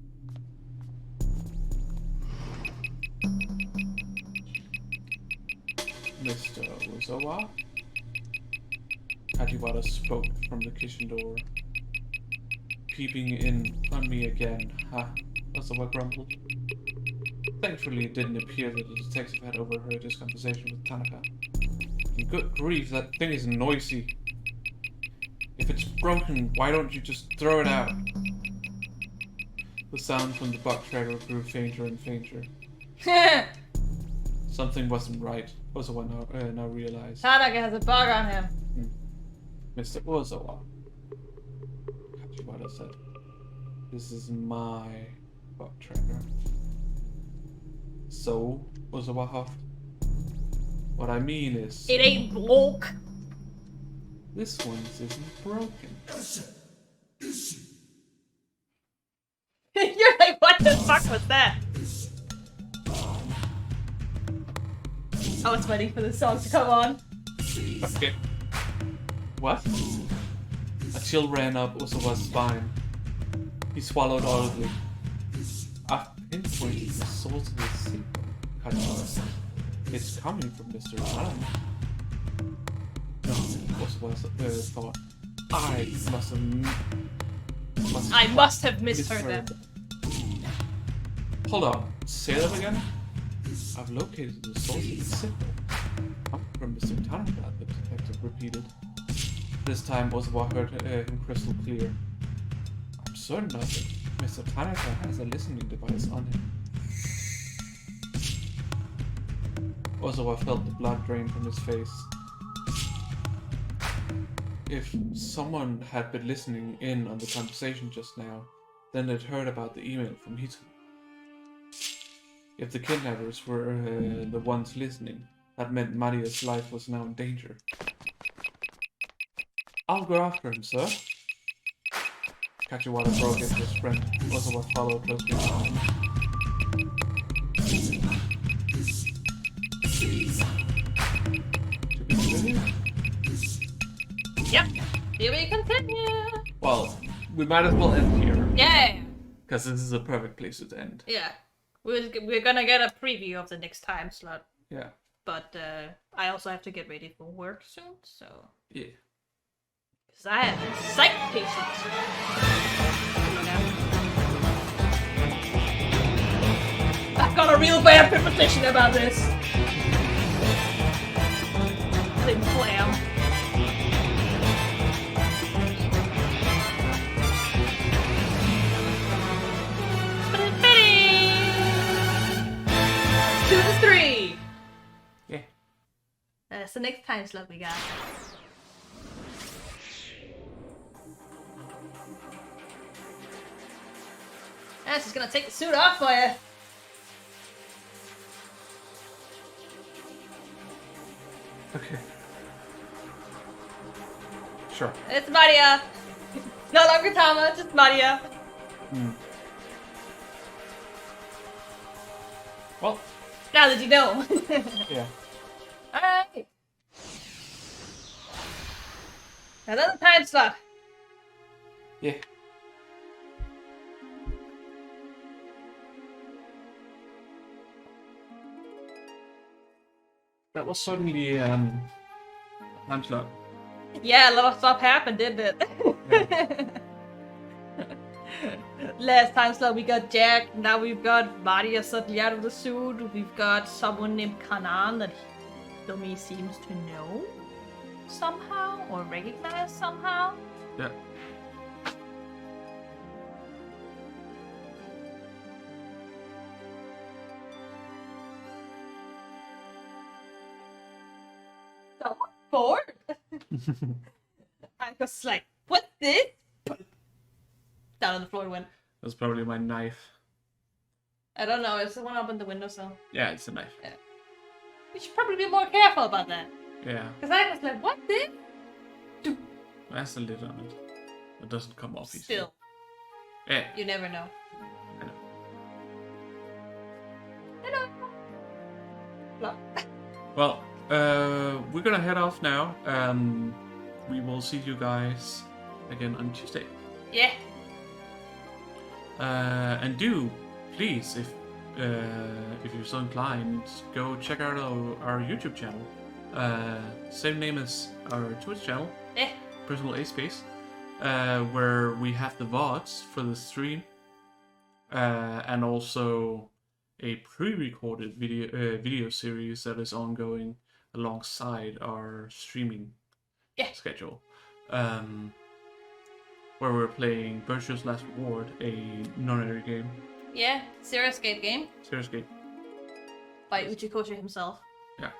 Mr. Ozawa? Kajiwara spoke from the kitchen door. Peeping in on me again, ha, Ozawa grumbled. Thankfully, it didn't appear that the detective had overheard his conversation with Tanaka. And good grief, that thing is noisy. If it's broken, why don't you just throw it out? The sound from the buck trailer grew fainter and fainter. Something wasn't right, Ozawa now realized. Tanaka has a bug on him. Mr. Ozawa, Kajiwara said. This is my buck trailer. So, Ozawa huffed. What I mean is... It ain't broke. This one isn't broken. You're like, what the fuck was that? I was waiting for the song to come on. Okay. What? A chill ran up Osawa's spine. He swallowed audibly. I've pinpointed the source of this signal, Kajiwara said. It's coming from Mr. Alan. No, Osawa thought. I must have misheard that. Hold on, say that again? I've located the source of the signal. Coming from Mr. Tanaka, the detective repeated. This time Osawa heard him crystal clear. I'm certain of it. Mr. Tanaka has a listening device on him. Osawa felt the blood drain from his face. If someone had been listening in on the conversation just now, then they'd heard about the email from Hitsumi. If the kidnappers were the ones listening, that meant Maria's life was now in danger. I'll go after him, sir. Kajiwara broke into a sprint. Osawa followed closely behind. To be continued? Yep. Here we continue. Well, we might as well end here. Yeah. Because this is a perfect place to end. Yeah. We're gonna get a preview of the next time slot. Yeah. But I also have to get ready for work soon, so... Yeah. Because I have psych patients. I've got a real bad preposition about this. Slim clam. Two to three. Yeah. That's the next time slot we got. I'm just gonna take the suit off for you. Okay. Sure. It's Maria. No longer Tama, just Maria. Well. Now that you know. Yeah. Alright. Another time slot. Yeah. That was suddenly time slot. Yeah, a lot of stuff happened, didn't it? Yeah. Last time slot we got Jack, now we've got Maria suddenly out of the suit, we've got someone named Kanan that Domi seems to know somehow, or recognize somehow. Yeah. So bored. I was like, what's this? Down on the floor it went. That's probably my knife. I don't know, it's the one up in the windowsill. Yeah, it's a knife. Yeah. We should probably be more careful about that. Yeah. Because I was like, what this? That's a lid on it. It doesn't come off easily. Still, Yeah. you never know. I know. Hello. Hello. Well, we're gonna head off now. We will see you guys again on Tuesday. Yeah. And do please, if you're so inclined, go check out our YouTube channel. Same name as our Twitch channel, Yeah. Personal A Space, where we have the VODs for the stream, and also a pre-recorded video series that is ongoing alongside our streaming schedule. Where we're playing Virtue's Last Reward, a non-linear game. Yeah. Zero Escape game Serious game. by Uchikoshi himself. Yeah.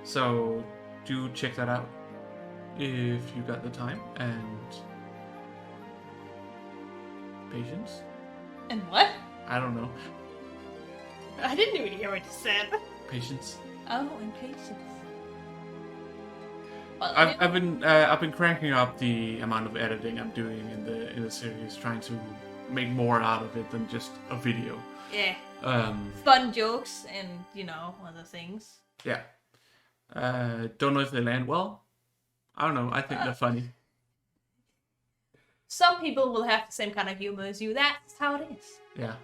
So do check that out if you got the time and patience. And what? I don't know. I didn't even hear what you said. Patience. Oh, and patience. Well, I've been cranking up the amount of editing I'm doing in the series, trying to make more out of it than just a video. Yeah. Um. Fun jokes and, other things. Yeah. Don't know if they land well. I don't know. I think they're funny. Some people will have the same kind of humor as you. That's how it is. Yeah.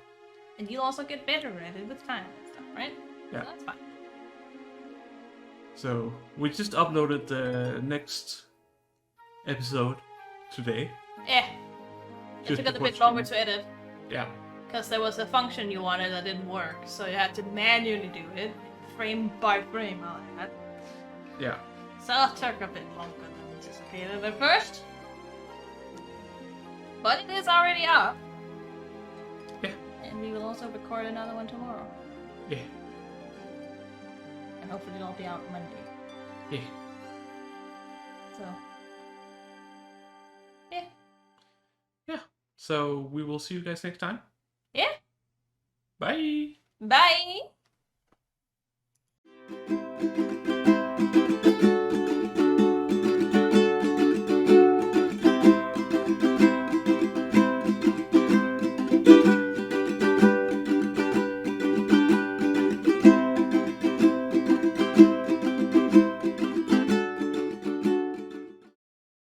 And you'll also get better at it with time and stuff, right? Yeah. So that's fine. So we just uploaded the next episode today. Yeah. It Just took us a before bit longer streaming. to edit. Yeah. Because there was a function you wanted that didn't work. So you had to manually do it, frame by frame, all that. Yeah. So it took a bit longer than anticipated at first. But it is already up. Yeah. And we will also record another one tomorrow. Yeah. And hopefully it'll be out Monday. Yeah. So. Yeah. Yeah. So we will see you guys next time. Yeah. Bye. Bye.